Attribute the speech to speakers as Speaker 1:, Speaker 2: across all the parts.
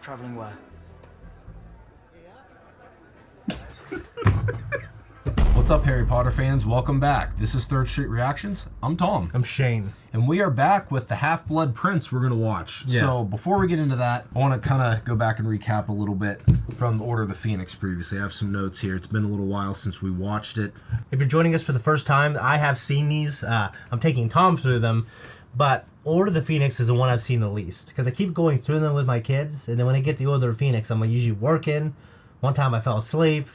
Speaker 1: Traveling where?
Speaker 2: What's up, Harry Potter fans? Welcome back. This is Third Street Reactions. I'm Tom.
Speaker 3: I'm Shane.
Speaker 2: And we are back with the Half-Blood Prince we're going to watch.
Speaker 3: Yeah.
Speaker 2: So before we get into that, I want to kind of go back and recap a little bit from Order of the Phoenix previously. I have some notes here. It's been a little while since we watched it.
Speaker 3: If you're joining us for the first time, I have seen these. I'm taking Tom through them, but Order of the Phoenix is the one I've seen the least because I keep going through them with my kids, and then when I get the Order of the Phoenix, I'm usually working. One time I fell asleep.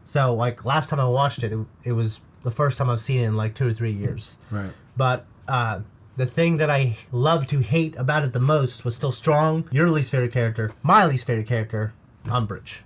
Speaker 3: So, like, last time I watched it, it was the first time I've seen it in, like, 2 or 3 years.
Speaker 2: Right.
Speaker 3: But the thing that I love to hate about it the most was still strong. Your least favorite character, my least favorite character, Umbridge.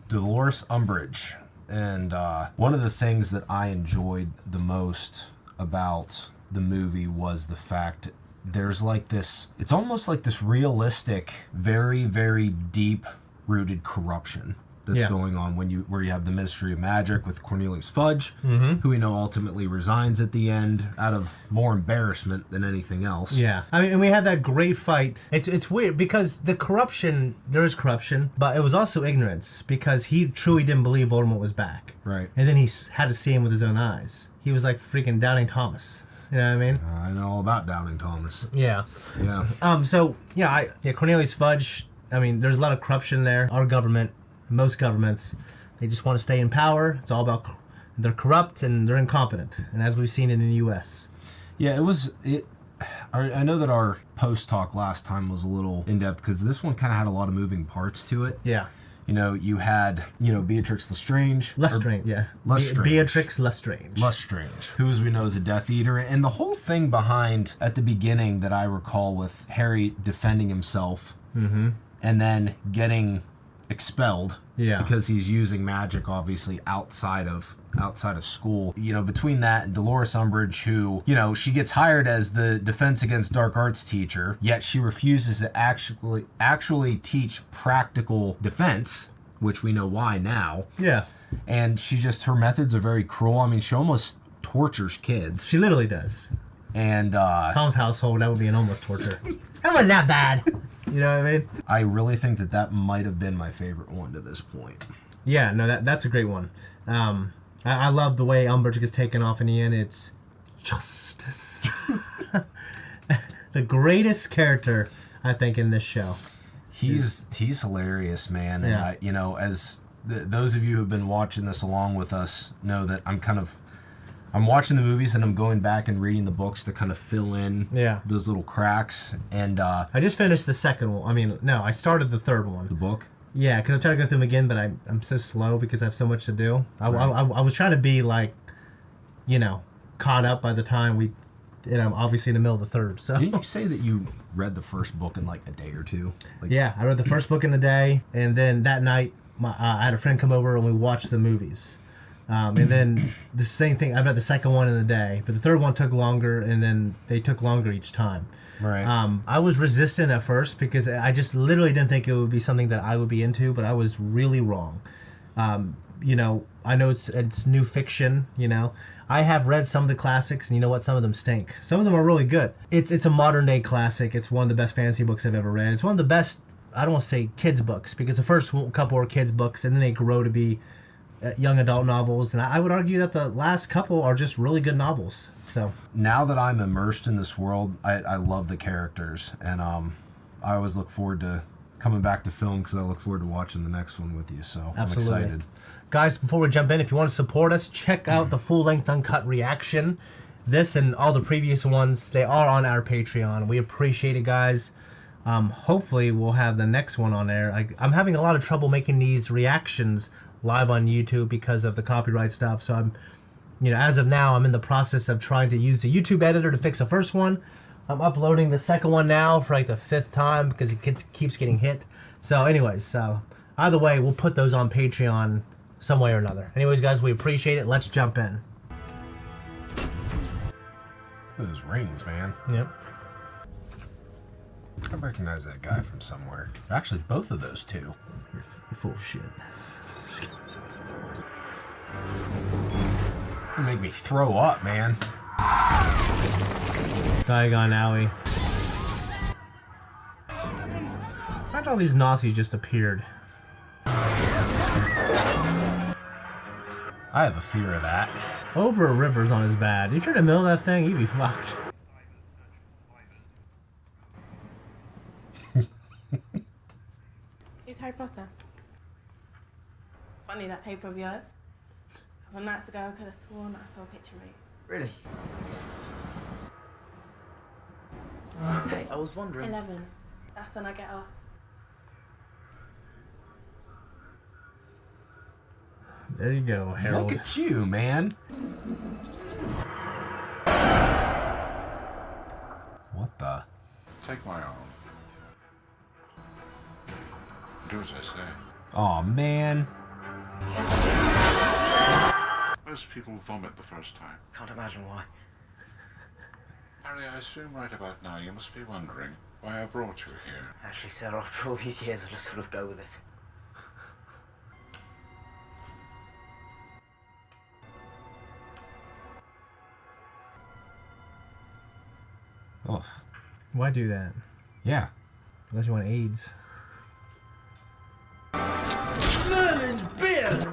Speaker 2: Dolores Umbridge. And one of the things that I enjoyed the most about the movie was the fact there's, like, this... It's almost like this realistic, very, very deep-rooted corruption that's going on where you have the Ministry of Magic with Cornelius Fudge, who we know ultimately resigns at the end out of more embarrassment than anything else.
Speaker 3: Yeah. I mean, and we had that great fight. It's weird because the corruption, there is corruption, but it was also ignorance because he truly didn't believe Voldemort was back.
Speaker 2: Right.
Speaker 3: And then he had to see him with his own eyes. He was like freaking doubting Thomas. You know what I mean?
Speaker 2: I know all about doubting Thomas.
Speaker 3: Yeah.
Speaker 2: Yeah.
Speaker 3: Cornelius Fudge, I mean, there's a lot of corruption there. Our government, most governments, they just want to stay in power. It's all about they're corrupt and they're incompetent, and as we've seen it in the U.S.
Speaker 2: Yeah, I know that our post talk last time was a little in depth because this one kind of had a lot of moving parts to it.
Speaker 3: Yeah.
Speaker 2: You know, you had Beatrix Lestrange.
Speaker 3: Lestrange. Beatrix Lestrange.
Speaker 2: Lestrange, who, as we know, is a Death Eater, and the whole thing behind at the beginning that I recall with Harry defending himself, and then getting expelled because he's using magic obviously outside of school. Between that and Dolores Umbridge, who she gets hired as the Defense Against Dark Arts teacher, yet she refuses to actually teach practical defense, which we know why now. And her methods are very cruel. I mean, she almost tortures kids.
Speaker 3: She literally does.
Speaker 2: And
Speaker 3: Tom's household, that would be an almost torture. That wasn't that bad. You know what I mean?
Speaker 2: I really think that might have been my favorite one to this point.
Speaker 3: Yeah, no, that's a great one. I love the way Umbridge gets taken off in the end. It's justice. The greatest character, I think, in this show.
Speaker 2: He's hilarious, man.
Speaker 3: Yeah.
Speaker 2: And as those of you who have been watching this along with us know that I'm watching the movies and I'm going back and reading the books to kind of fill in those little cracks. And
Speaker 3: I just finished the second one. I mean, no, I started the third one.
Speaker 2: The book? Yeah,
Speaker 3: because I'm trying to go through them again, but I'm so slow because I have so much to do. I was trying to be caught up by the time I'm obviously in the middle of the third. So
Speaker 2: didn't you say that you read the first book in like a day or two?
Speaker 3: Yeah, I read the first book in the day, and then that night I had a friend come over and we watched the movies. And then the same thing, I read the second one in a day, but the third one took longer, and then they took longer each time.
Speaker 2: Right.
Speaker 3: I was resistant at first because I just literally didn't think it would be something that I would be into, but I was really wrong. I know it's new fiction, I have read some of the classics, and you know what? Some of them stink. Some of them are really good. It's a modern day classic. It's one of the best fantasy books I've ever read. It's one of the best, I don't want to say kids books, because the first couple were kids books, and then they grow to be young adult novels, and I would argue that the last couple are just really good novels. So
Speaker 2: now that I'm immersed in this world, I love the characters, and I always look forward to coming back to film because I look forward to watching the next one with you. So
Speaker 3: absolutely.
Speaker 2: I'm excited.
Speaker 3: Guys, before we jump in, if you want to support us, check out the full-length uncut reaction. This and all the previous ones, they are on our Patreon. We appreciate it, guys. Hopefully we'll have the next one on there. I'm having a lot of trouble making these reactions live on YouTube because of the copyright stuff. So I'm, as of now, I'm in the process of trying to use the YouTube editor to fix the first one. I'm uploading the second one now for like the 5th time because it keeps getting hit. So anyways, either way, we'll put those on Patreon some way or another. Anyways, guys, we appreciate it. Let's jump in.
Speaker 2: Those rings, man.
Speaker 3: Yep.
Speaker 2: I recognize that guy from somewhere. Actually, both of those two.
Speaker 3: You're full of shit.
Speaker 2: You make me throw up, man.
Speaker 3: Diagon Alley. Imagine all these Nazis just appeared.
Speaker 2: I have a fear of that.
Speaker 3: Over a river's not as bad. If you're in the middle of that thing, you'd be fucked.
Speaker 1: Who's Harry Potter? Funny, that paper of yours. A couple nights ago, I could have sworn I saw a picture of you.
Speaker 4: Really? Hey, I was wondering...
Speaker 1: 11. That's when I get off.
Speaker 3: There you go, Harold.
Speaker 2: Look at you, man. What the?
Speaker 5: Take my arm. Do as I say.
Speaker 2: Oh man.
Speaker 5: Most people vomit the first time.
Speaker 4: Can't imagine why.
Speaker 5: Harry, I assume right about now you must be wondering why I brought you here.
Speaker 4: Actually, sir, after all these years, I'll just sort of go with it.
Speaker 2: Oh.
Speaker 3: Why do that?
Speaker 2: Yeah.
Speaker 3: Unless you want AIDS.
Speaker 6: Merlin's beard!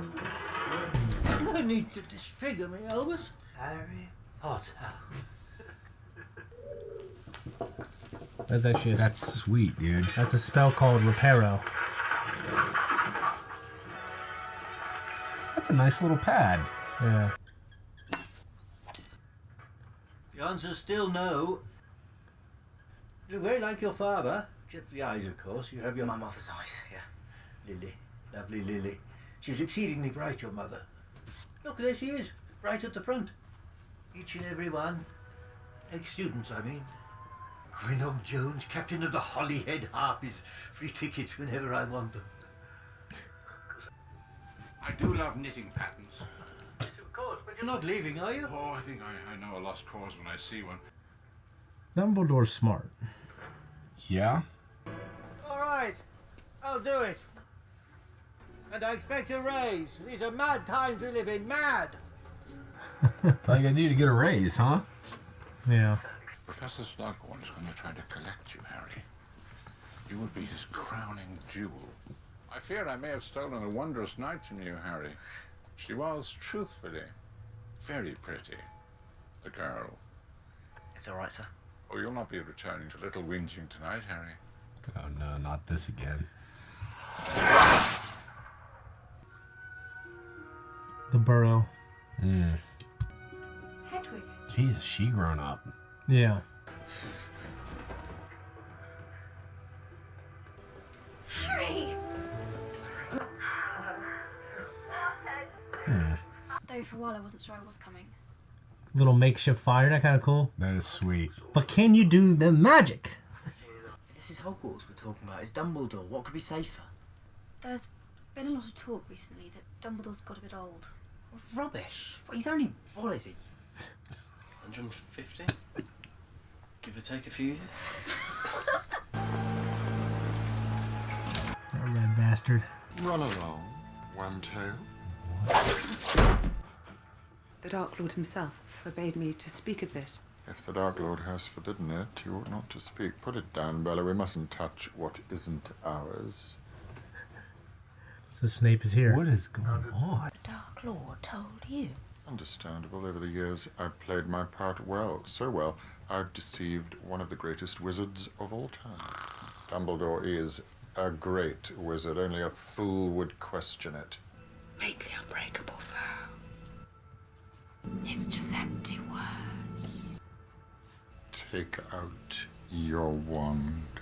Speaker 6: No need to disfigure me, Albus. Harry Potter.
Speaker 3: That's actually
Speaker 2: That's sweet, dude.
Speaker 3: that's a spell called Reparo.
Speaker 2: That's a nice little pad.
Speaker 3: Yeah.
Speaker 6: The answer's still no. You look very like your father, except for the eyes, of course. You have your
Speaker 4: My mother's eyes, yeah.
Speaker 6: Lily, lovely Lily. She's exceedingly bright, your mother. Look, there she is, right at the front. Each and every one. Ex-students, I mean. Greenock Jones, captain of the Holyhead Harpies. Free tickets whenever I want them.
Speaker 5: I do love knitting patterns.
Speaker 6: Yes, of course, but you're not leaving, are you?
Speaker 5: Oh, I think I know a lost cause when I see one.
Speaker 3: Dumbledore's smart.
Speaker 2: Yeah.
Speaker 6: All right, I'll do it. And I expect a raise. These are mad times we live in, mad.
Speaker 2: That's all you gotta do to get a raise, huh?
Speaker 3: Yeah.
Speaker 5: Professor Slughorn is going to try to collect you, Harry. You will be his crowning jewel. I fear I may have stolen a wondrous night from you, Harry. She was, truthfully, very pretty. The girl.
Speaker 4: It's all right, sir.
Speaker 5: Oh, you'll not be returning to Little Whinging tonight, Harry.
Speaker 2: Oh no, not this again.
Speaker 3: The burrow.
Speaker 1: Hedwig.
Speaker 2: Jeez, she grown up.
Speaker 3: Yeah.
Speaker 7: Harry! Though for a while I wasn't sure I was coming.
Speaker 3: Little makeshift fire, that kind of cool.
Speaker 2: That is sweet.
Speaker 3: But can you do the magic?
Speaker 4: This is Hogwarts we're talking about. It's Dumbledore. What could be safer?
Speaker 7: There's been a lot of talk recently that Dumbledore's got a bit old.
Speaker 4: Rubbish. Well, he's only... What is he?
Speaker 8: 150? Give or take a few years.
Speaker 3: That red bastard.
Speaker 5: Run along, One-Tail.
Speaker 9: The Dark Lord himself forbade me to speak of this.
Speaker 5: If the Dark Lord has forbidden it, you ought not to speak. Put it down, Bella. We mustn't touch what isn't ours.
Speaker 3: So Snape is here.
Speaker 2: What is going on?
Speaker 9: The Dark Lord told you.
Speaker 5: Understandable. Over the years, I've played my part well. So well, I've deceived one of the greatest wizards of all time. Dumbledore is a great wizard. Only a fool would question it.
Speaker 9: Make the unbreakable vow. It's just empty words.
Speaker 5: Take out your wand.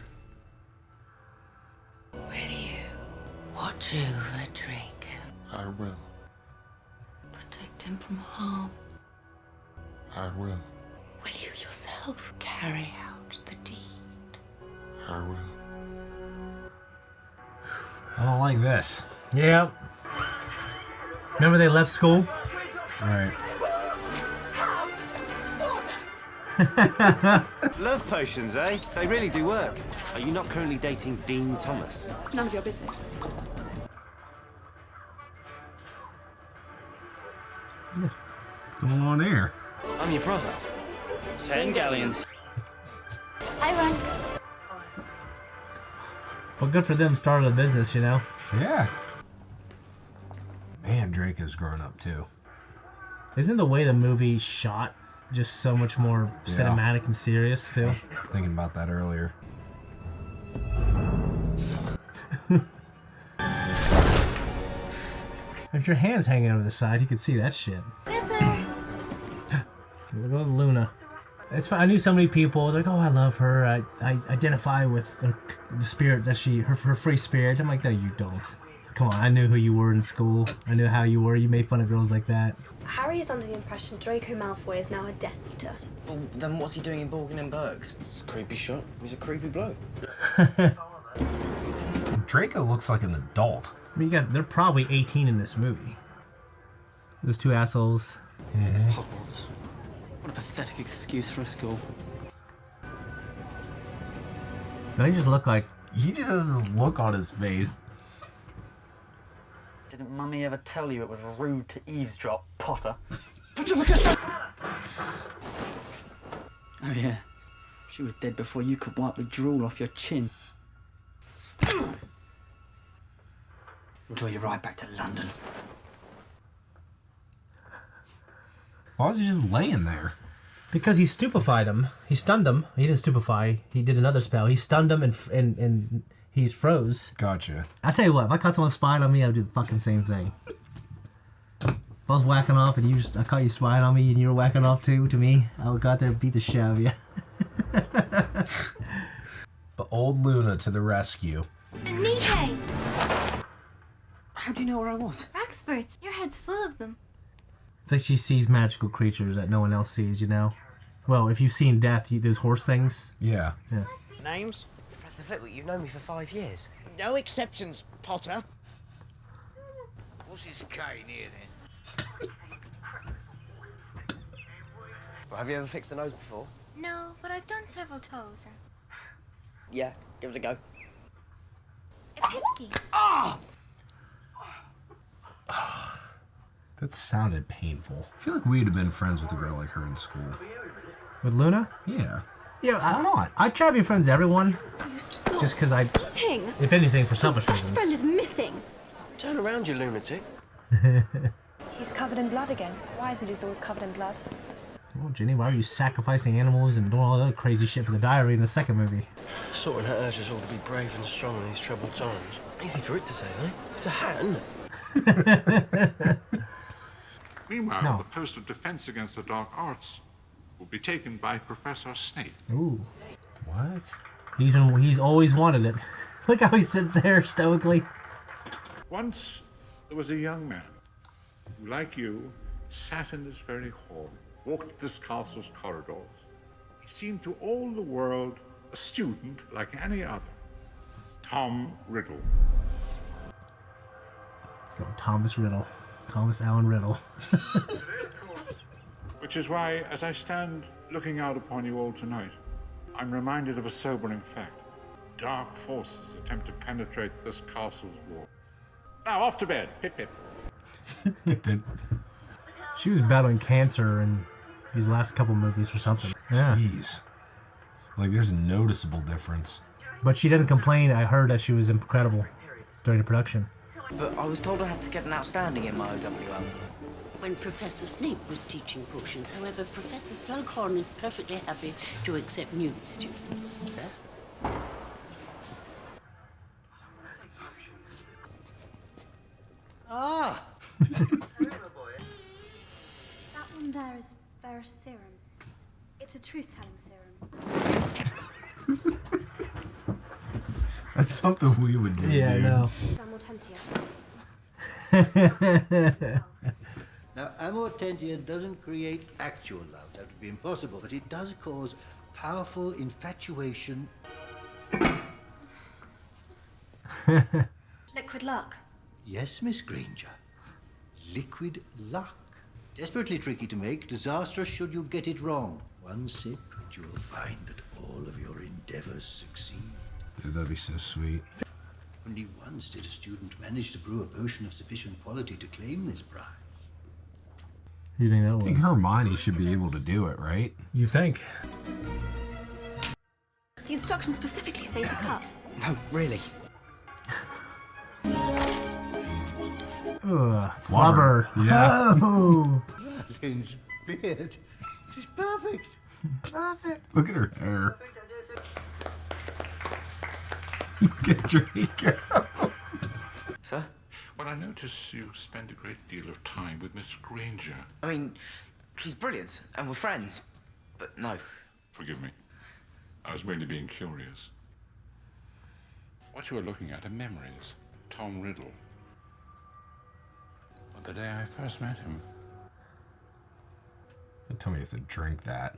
Speaker 9: Will you watch over Draco?
Speaker 5: I will.
Speaker 9: Protect him from harm?
Speaker 5: I will.
Speaker 9: Will you yourself carry out the deed?
Speaker 5: I will.
Speaker 2: I don't like this.
Speaker 3: Yeah. Remember they left school?
Speaker 2: Right.
Speaker 10: Love potions, eh? They really do work. Are you not currently dating Dean Thomas?
Speaker 9: It's none of your business.
Speaker 2: What's going on here?
Speaker 10: I'm your brother. 10 galleons.
Speaker 7: I run.
Speaker 3: But good for them starting a business, you know?
Speaker 2: Yeah. Man, Draco's grown up too.
Speaker 3: Isn't the way the movie shot just so much more cinematic and serious too?
Speaker 2: I was thinking about that earlier.
Speaker 3: If your hand's hanging over the side, you could see that shit. Look at Luna. It's fun. I knew so many people. They're like, oh, I love her. I identify with the spirit that her free spirit. I'm like, no, you don't. Come on, I knew who you were in school. I knew how you were. You made fun of girls like that.
Speaker 11: Harry is under the impression Draco Malfoy is now a Death Eater.
Speaker 8: Well, then what's he doing in Borgin and Burgs? It's a creepy shot. He's a creepy bloke.
Speaker 2: Draco looks like an adult.
Speaker 3: I mean, they're probably 18 in this movie. Those two assholes.
Speaker 2: Mm-hmm.
Speaker 8: Hogwarts. What a pathetic excuse for a school.
Speaker 3: Don't he just look like...
Speaker 2: He just has this look on his face.
Speaker 8: Didn't Mummy ever tell you it was rude to eavesdrop, Potter? Oh yeah. She was dead before you could wipe the drool off your chin. Enjoy your ride back to London.
Speaker 2: Why was he just laying there?
Speaker 3: Because he stupefied him. He stunned him. He didn't stupefy. He did another spell. He stunned him and he's froze.
Speaker 2: Gotcha.
Speaker 3: I tell you what, if I caught someone spying on me, I would do the fucking same thing. If I was whacking off and I caught you spying on me and you were whacking off too to me, I would go out there and beat the shit out of you.
Speaker 2: But old Luna to the rescue.
Speaker 7: Anite!
Speaker 8: How do you know where I was?
Speaker 7: Experts, your head's full of them.
Speaker 3: It's like she sees magical creatures that no one else sees, you know? Well, if you've seen Death, those horse things.
Speaker 2: Yeah.
Speaker 4: Names? Professor Flitwick, you've known me for 5 years. No exceptions, Potter.
Speaker 6: What's his cane here, then?
Speaker 4: Well, have you ever fixed a nose before?
Speaker 7: No, but I've done several toes and...
Speaker 4: Yeah, give it a go.
Speaker 7: Episky.
Speaker 2: That sounded painful. I feel like we'd have been friends with a girl like her in school.
Speaker 3: With Luna?
Speaker 2: Yeah.
Speaker 3: Yeah,
Speaker 2: Why not?
Speaker 3: I try to be friends with everyone.
Speaker 11: You stop
Speaker 3: Just because
Speaker 11: eating.
Speaker 3: if anything, for selfish
Speaker 11: Best
Speaker 3: reasons.
Speaker 11: friend is missing.
Speaker 4: Turn around, you lunatic.
Speaker 11: He's covered in blood again. Why is it he's always covered in blood?
Speaker 3: Well, Ginny, why are you sacrificing animals and doing all that other crazy shit for the diary in the second movie?
Speaker 12: Sorting her urges all to be brave and strong in these troubled times. Easy for it to say, though. It's a hat, isn't it?
Speaker 5: Meanwhile, the post of defense against the dark arts will be taken by Professor Snape.
Speaker 3: Ooh.
Speaker 2: What?
Speaker 3: He's always wanted it. Look how he sits there stoically.
Speaker 5: Once there was a young man who, like you, sat in this very hall, walked this castle's corridors. He seemed to all the world a student like any other. Tom Riddle.
Speaker 3: Go, Thomas Riddle. Thomas Allen Riddle.
Speaker 5: Which is why, as I stand looking out upon you all tonight, I'm reminded of a sobering fact. Dark forces attempt to penetrate this castle's wall. Now, off to bed. Pip, pip.
Speaker 2: Pip, pip.
Speaker 3: She was battling cancer in these last couple movies or something. Yeah.
Speaker 2: Jeez. Like, there's a noticeable difference.
Speaker 3: But she didn't complain. I heard that she was incredible during the production.
Speaker 4: But I was told I had to get an outstanding in my OWL.
Speaker 9: When Professor Snape was teaching potions, however, Professor Slughorn is perfectly happy to accept new students.
Speaker 11: Ah! That one there is Veriserum. It's a truth-telling serum.
Speaker 2: That's something we would do,
Speaker 3: Yeah,
Speaker 2: dude.
Speaker 3: I know.
Speaker 6: Now, amortentia doesn't create actual love. That would be impossible. But it does cause powerful infatuation.
Speaker 11: Liquid luck.
Speaker 6: Yes, Miss Granger. Liquid luck. Desperately tricky to make, disastrous should you get it wrong. One sip, and you will find that all of your endeavors succeed.
Speaker 2: Dude, that'd be so sweet.
Speaker 6: Only once did a student manage to brew a potion of sufficient quality to claim this prize.
Speaker 3: Who do you think that
Speaker 2: I
Speaker 3: was?
Speaker 2: think Hermione should be able to do it, right?
Speaker 3: You think?
Speaker 11: The instructions specifically say to cut.
Speaker 4: No, really.
Speaker 3: Flubber.
Speaker 2: Yeah.
Speaker 3: Oh.
Speaker 6: Lynn's beard. She's perfect.
Speaker 3: Perfect.
Speaker 2: Look at her hair. Look at Draco.
Speaker 12: Sir?
Speaker 5: Well, I notice you spend a great deal of time with Miss Granger.
Speaker 12: I mean, she's brilliant, and we're friends. But no.
Speaker 5: Forgive me. I was merely being curious. What you were looking at are memories. Tom Riddle. Well, the day I first met him.
Speaker 2: Don't tell me you have to drink that.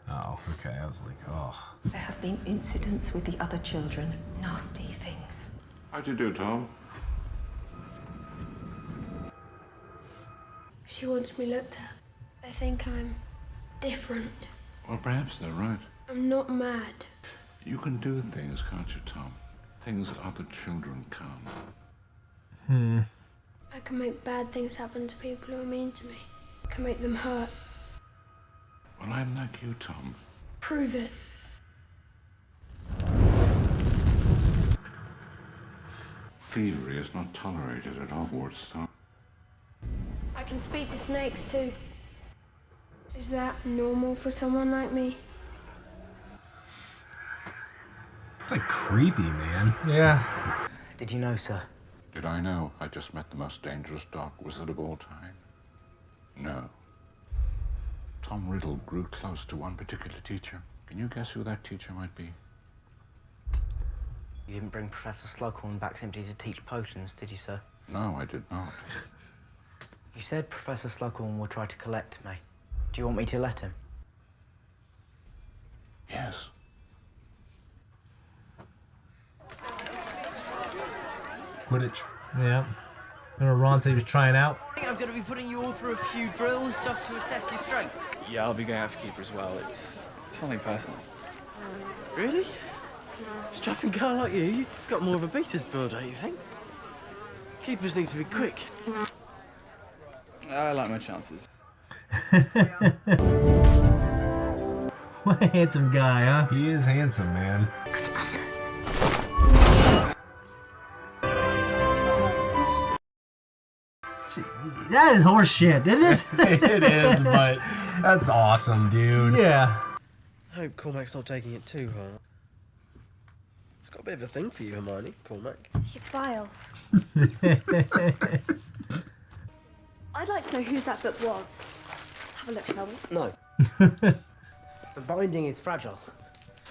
Speaker 2: Oh, okay. I was like, oh.
Speaker 13: There have been incidents with the other children. Nasty things.
Speaker 5: How do you do, Tom?
Speaker 14: She wants me looked at. They think I'm different.
Speaker 5: Well, perhaps they're right.
Speaker 14: I'm not mad.
Speaker 5: You can do things, can't you, Tom? Things other children can't.
Speaker 14: I can make bad things happen to people who are mean to me. I can make them hurt.
Speaker 5: Well, I'm like you, Tom.
Speaker 14: Prove it.
Speaker 5: Thievery is not tolerated at Hogwarts, Tom.
Speaker 14: I can speak to snakes too. Is that normal for someone like me?
Speaker 2: It's like creepy, man.
Speaker 3: Yeah.
Speaker 12: Did you know, sir?
Speaker 5: Did I know I just met the most dangerous dark wizard of all time? No. Tom Riddle grew close to one particular teacher. Can you guess who that teacher might be?
Speaker 12: You didn't bring Professor Slughorn back simply to teach potions, did you, sir?
Speaker 5: No, I did not.
Speaker 12: You said Professor Slughorn will try to collect me. Do you want me to let him?
Speaker 5: Yes.
Speaker 2: Quidditch.
Speaker 3: Yeah. Remember Ron said he was trying out?
Speaker 12: I think I'm going to be putting you all through a few drills just to assess your strengths.
Speaker 15: Yeah, I'll be going out for keeper as well. It's something personal.
Speaker 12: Really? Strapping guy like you, you've got more of a beater's build, don't you think? Keepers need to be quick.
Speaker 15: I like my chances.
Speaker 3: What a handsome guy, huh?
Speaker 2: He is handsome, man.
Speaker 3: That is horse shit, isn't it?
Speaker 2: It is, but that's awesome, dude.
Speaker 3: Yeah.
Speaker 12: I hope Cormac's not taking it too hard. It's got a bit of a thing for you, Hermione, Cormac.
Speaker 11: He's vile. I'd like to know whose that book was. Let's have a look, shall we?
Speaker 12: No. The binding is fragile.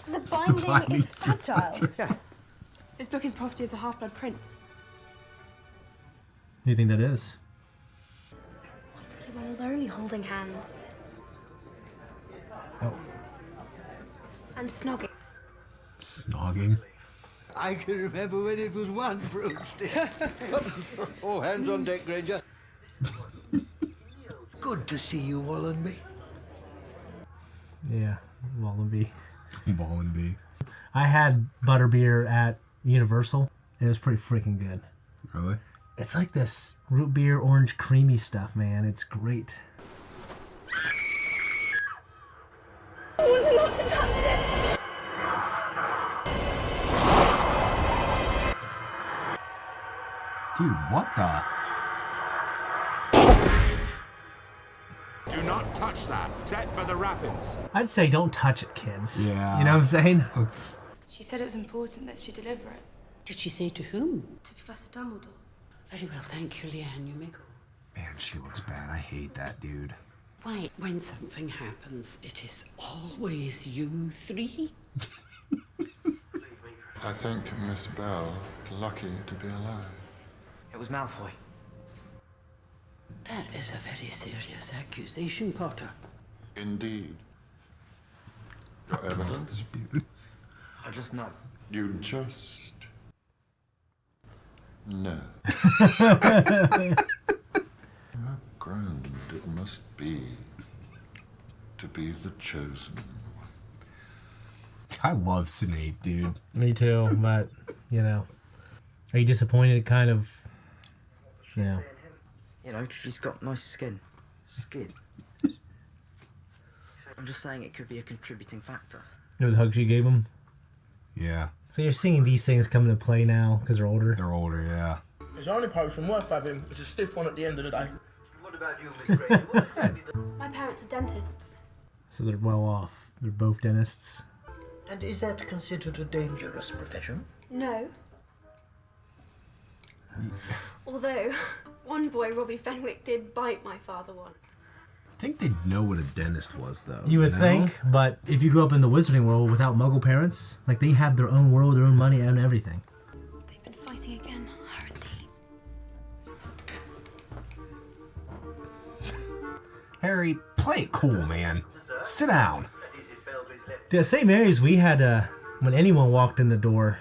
Speaker 11: The binding is fragile.
Speaker 12: Yeah.
Speaker 1: This book is property of the Half-Blood Prince.
Speaker 3: Who do you think that is?
Speaker 11: Honestly, well, they're only holding hands.
Speaker 3: Oh.
Speaker 11: And snogging.
Speaker 2: Snogging?
Speaker 6: I can remember when it was one broomstick. All hands on deck, Granger. Good to see you, Wallenby.
Speaker 3: Yeah, Wallaby.
Speaker 2: Wallaby.
Speaker 3: I had butterbeer at Universal. It was pretty freaking good.
Speaker 2: Really?
Speaker 3: It's like this root beer, orange, creamy stuff, man. It's great.
Speaker 14: I want you not to touch it!
Speaker 2: Dude, what the?
Speaker 10: Do not touch that. Set for the rapids.
Speaker 3: I'd say don't touch it, kids.
Speaker 2: Yeah.
Speaker 3: You know what I'm saying?
Speaker 2: Let's...
Speaker 1: She said it was important that she deliver it.
Speaker 9: Did she say to whom?
Speaker 1: To Professor Dumbledore.
Speaker 9: Very well, thank you, Leanne. You may go.
Speaker 2: Man, she looks bad. I hate that dude.
Speaker 9: Why, when something happens, it is always you three.
Speaker 16: I think Miss Bell is lucky to be alive.
Speaker 12: It was Malfoy.
Speaker 9: That is a very serious accusation, Potter.
Speaker 16: Indeed. Your evidence?
Speaker 12: I just know.
Speaker 16: You just know. How grand it must be to be the chosen one.
Speaker 2: I love Snape, dude.
Speaker 3: Me too, but, you know. Are you disappointed, kind of? Yeah.
Speaker 12: You know, she's got nice skin. Skin. I'm just saying it could be a contributing factor.
Speaker 3: It was the hug she gave him?
Speaker 2: Yeah.
Speaker 3: So you're seeing these things come into play now because they're older?
Speaker 2: They're older, yeah.
Speaker 17: It's the only potion worth having. It's a stiff one at the end of the day.
Speaker 6: What about you, Miss Grady?
Speaker 11: My parents are dentists.
Speaker 3: So they're well off. They're both dentists.
Speaker 6: And is that considered a dangerous profession?
Speaker 11: No. Although, one boy, Robbie Fenwick, did bite my father once.
Speaker 2: I think they'd know what a dentist was, though.
Speaker 3: You would
Speaker 2: know?
Speaker 3: think, but if you grew up in the wizarding world without Muggle parents, like they have their own world, their own money, and everything.
Speaker 11: They've been fighting again, her and Dean.
Speaker 2: Harry, play it cool, man. Sit down.
Speaker 3: Dude, at St. Mary's, we had when anyone walked in the door,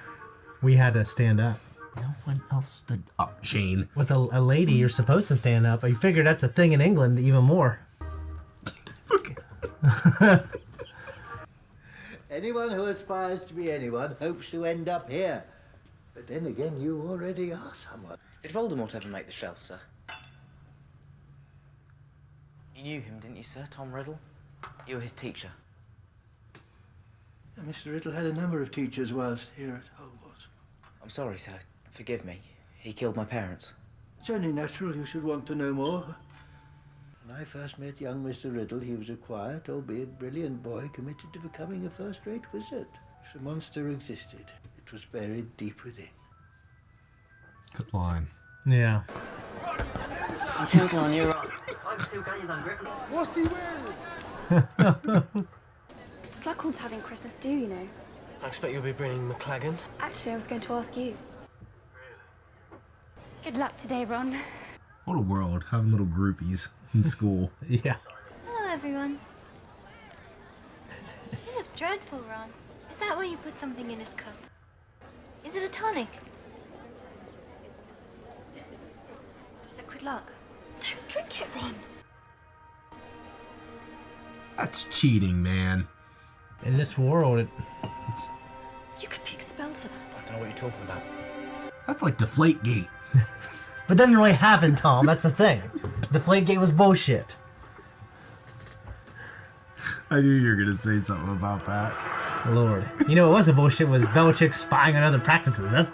Speaker 3: we had to stand up.
Speaker 2: No one else stood up, Shane.
Speaker 3: With a lady, you're supposed to stand up. I figure that's a thing in England even more.
Speaker 6: Anyone who aspires to be anyone hopes to end up here. But then again, you already are someone.
Speaker 18: Did Voldemort ever make the shelf, sir? You knew him, didn't you, sir? Tom Riddle? You were his teacher.
Speaker 6: Mr. Riddle had a number of teachers whilst here at Hogwarts.
Speaker 18: I'm sorry, sir. Forgive me. He killed my parents.
Speaker 6: It's only natural you should want to know more. When I first met young Mr. Riddle, he was a quiet, albeit brilliant boy committed to becoming a first-rate wizard. If the monster existed, it was buried deep within.
Speaker 2: Good line.
Speaker 3: Yeah.
Speaker 8: I'm counting on you, Ron. I'm 2 guardians on Griffin.
Speaker 17: What's he wearing?
Speaker 11: Slughorn's having Christmas do, you know.
Speaker 12: I expect you'll be bringing McLagan.
Speaker 11: Actually, I was going to ask you. Good luck today, Ron.
Speaker 2: What a world, having little groupies in school.
Speaker 3: Yeah.
Speaker 19: Hello, everyone. You look dreadful, Ron. Is that why you put something in his cup? Is it a tonic?
Speaker 11: Liquid luck. Don't drink it, Ron.
Speaker 2: That's cheating, man.
Speaker 3: In this world,
Speaker 2: it's...
Speaker 11: You could be expelled for that.
Speaker 18: I don't know what you're talking about.
Speaker 2: That's like Deflategate.
Speaker 3: But that didn't really happen, Tom. That's the thing. Deflategate was bullshit.
Speaker 2: I knew you were going to say something about that.
Speaker 3: Lord. You know what wasn't bullshit was Belichick spying on other practices. That's...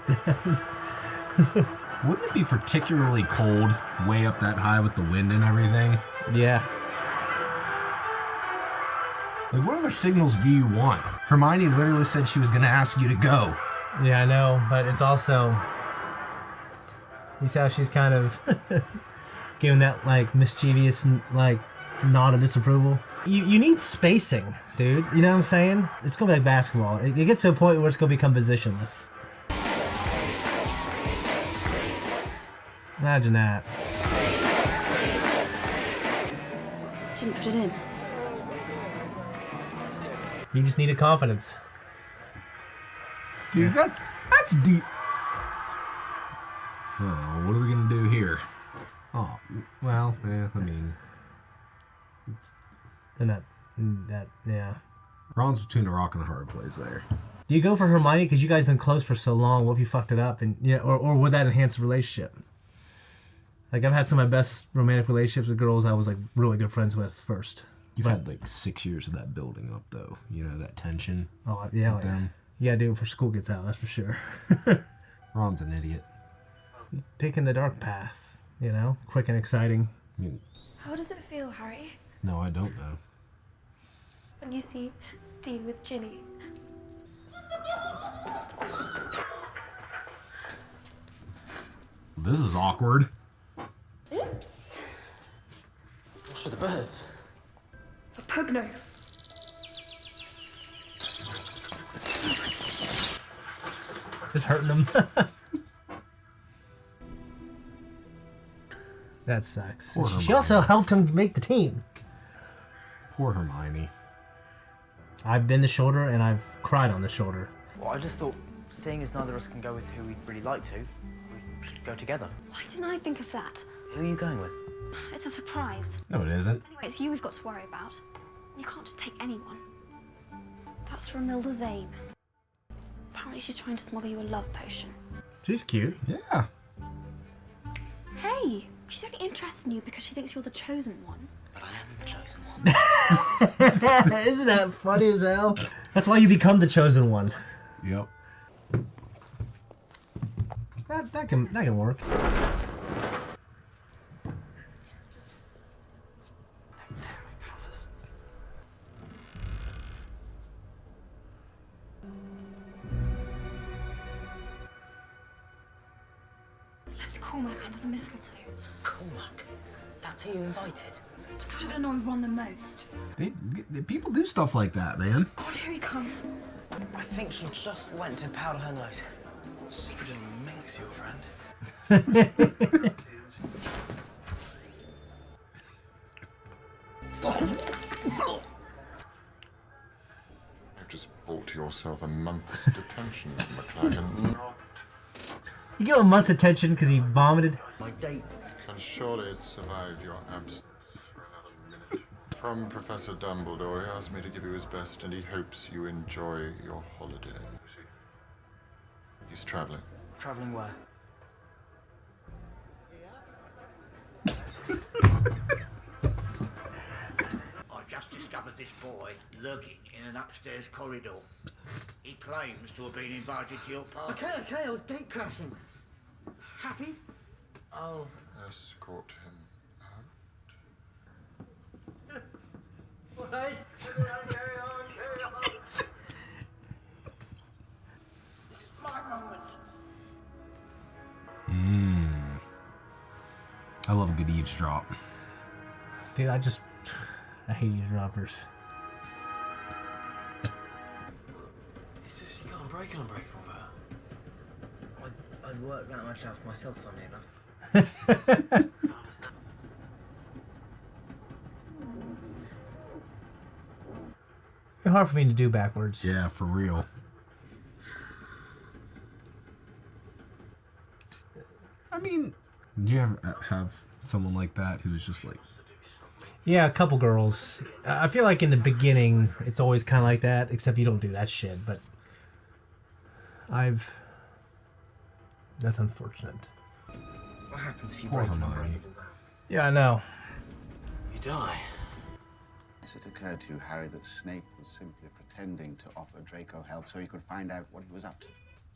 Speaker 2: Wouldn't it be particularly cold way up that high with the wind and everything?
Speaker 3: Yeah.
Speaker 2: Like, what other signals do you want? Hermione literally said she was going to ask you to go.
Speaker 3: Yeah, I know, but it's also... You see how she's kind of giving that, like, mischievous, like, nod of disapproval? You need spacing, dude. You know what I'm saying? It's going to be like basketball. It gets to a point where it's going to become positionless. Imagine that.
Speaker 11: Shouldn't put it in.
Speaker 3: You just needed confidence.
Speaker 2: Dude, that's deep. Oh, what are we gonna do here? Oh, well, yeah, I mean, it's...
Speaker 3: yeah.
Speaker 2: Ron's between a rock and a hard place there.
Speaker 3: Do you go for Hermione because you guys been close for so long? What if you fucked it up, and yeah, or would that enhance the relationship? Like, I've had some of my best romantic relationships with girls I was like really good friends with first.
Speaker 2: You've had like 6 years of that building up, though. You know, that tension.
Speaker 3: Oh yeah,
Speaker 2: with them.
Speaker 3: Yeah, dude. Before school gets out, that's for sure.
Speaker 2: Ron's an idiot.
Speaker 3: He's taking the dark path, you know, quick and exciting.
Speaker 2: I mean,
Speaker 11: How does it feel, Harry,
Speaker 2: no, I don't know.
Speaker 11: when you see Dean with Ginny?
Speaker 2: This is awkward.
Speaker 11: Oops.
Speaker 12: What's with the birds?
Speaker 11: A pugno.
Speaker 3: Just hurting them. That sucks.
Speaker 2: Poor
Speaker 3: She
Speaker 2: Hermione.
Speaker 3: also helped him make the team.
Speaker 2: Poor Hermione.
Speaker 3: I've been the shoulder and I've cried on the shoulder.
Speaker 18: Well, I just thought, seeing as neither of us can go with who we'd really like to, we should go together.
Speaker 11: Why didn't I think of that?
Speaker 18: Who are you going with?
Speaker 11: It's a surprise.
Speaker 2: No, it isn't.
Speaker 11: Anyway, it's you we've got to worry about. You can't just take anyone. That's Romilda Vane. Apparently she's trying to smuggle you a love potion.
Speaker 3: She's cute.
Speaker 2: Yeah.
Speaker 11: Hey, she's only interested in you because she thinks you're the chosen one.
Speaker 18: But I am the chosen one.
Speaker 3: Isn't that funny as hell? That's why you become the chosen one.
Speaker 2: Yep.
Speaker 3: That can work.
Speaker 11: Left Cormac under the mistletoe.
Speaker 18: Cormac? That's who you invited?
Speaker 11: I thought I'd annoy Ron the most.
Speaker 2: People do stuff like that, man.
Speaker 11: God, here he comes.
Speaker 18: I think she just went to powder her nose.
Speaker 12: Secret of Minx, your friend.
Speaker 16: You've just bought yourself a month's detention, McLagan.
Speaker 3: You give him a month's attention because he vomited.
Speaker 18: My date
Speaker 16: Can surely survive your absence for another minute. From Professor Dumbledore, he asked me to give you his best, and he hopes you enjoy your holiday. He's traveling.
Speaker 18: traveling where?
Speaker 6: I just discovered this boy lurking in an upstairs corridor. He claims to have been invited to your party.
Speaker 18: Okay, I was gate crashing. Happy?
Speaker 16: I'll escort him out.
Speaker 6: Right. Carry on. This is my moment.
Speaker 2: I love a good eavesdrop.
Speaker 3: Dude, I hate eavesdroppers.
Speaker 12: It's just, you can't break an unbreakable vow.
Speaker 18: I'd work that much out for myself, funnily enough.
Speaker 3: It's hard for me to do backwards.
Speaker 2: Yeah, for real. I mean, do you ever have someone like that who's just like...
Speaker 3: Yeah, a couple girls. I feel like in the beginning, it's always kind of like that, except you don't do that shit, but that's unfortunate.
Speaker 18: What happens if you
Speaker 2: Poor
Speaker 18: break an
Speaker 2: Hermione.
Speaker 18: unbreakable vow?
Speaker 3: Yeah, I know.
Speaker 12: You die.
Speaker 20: It occurred to you, Harry, that Snape was simply pretending to offer Draco help so he could find out what he was up to.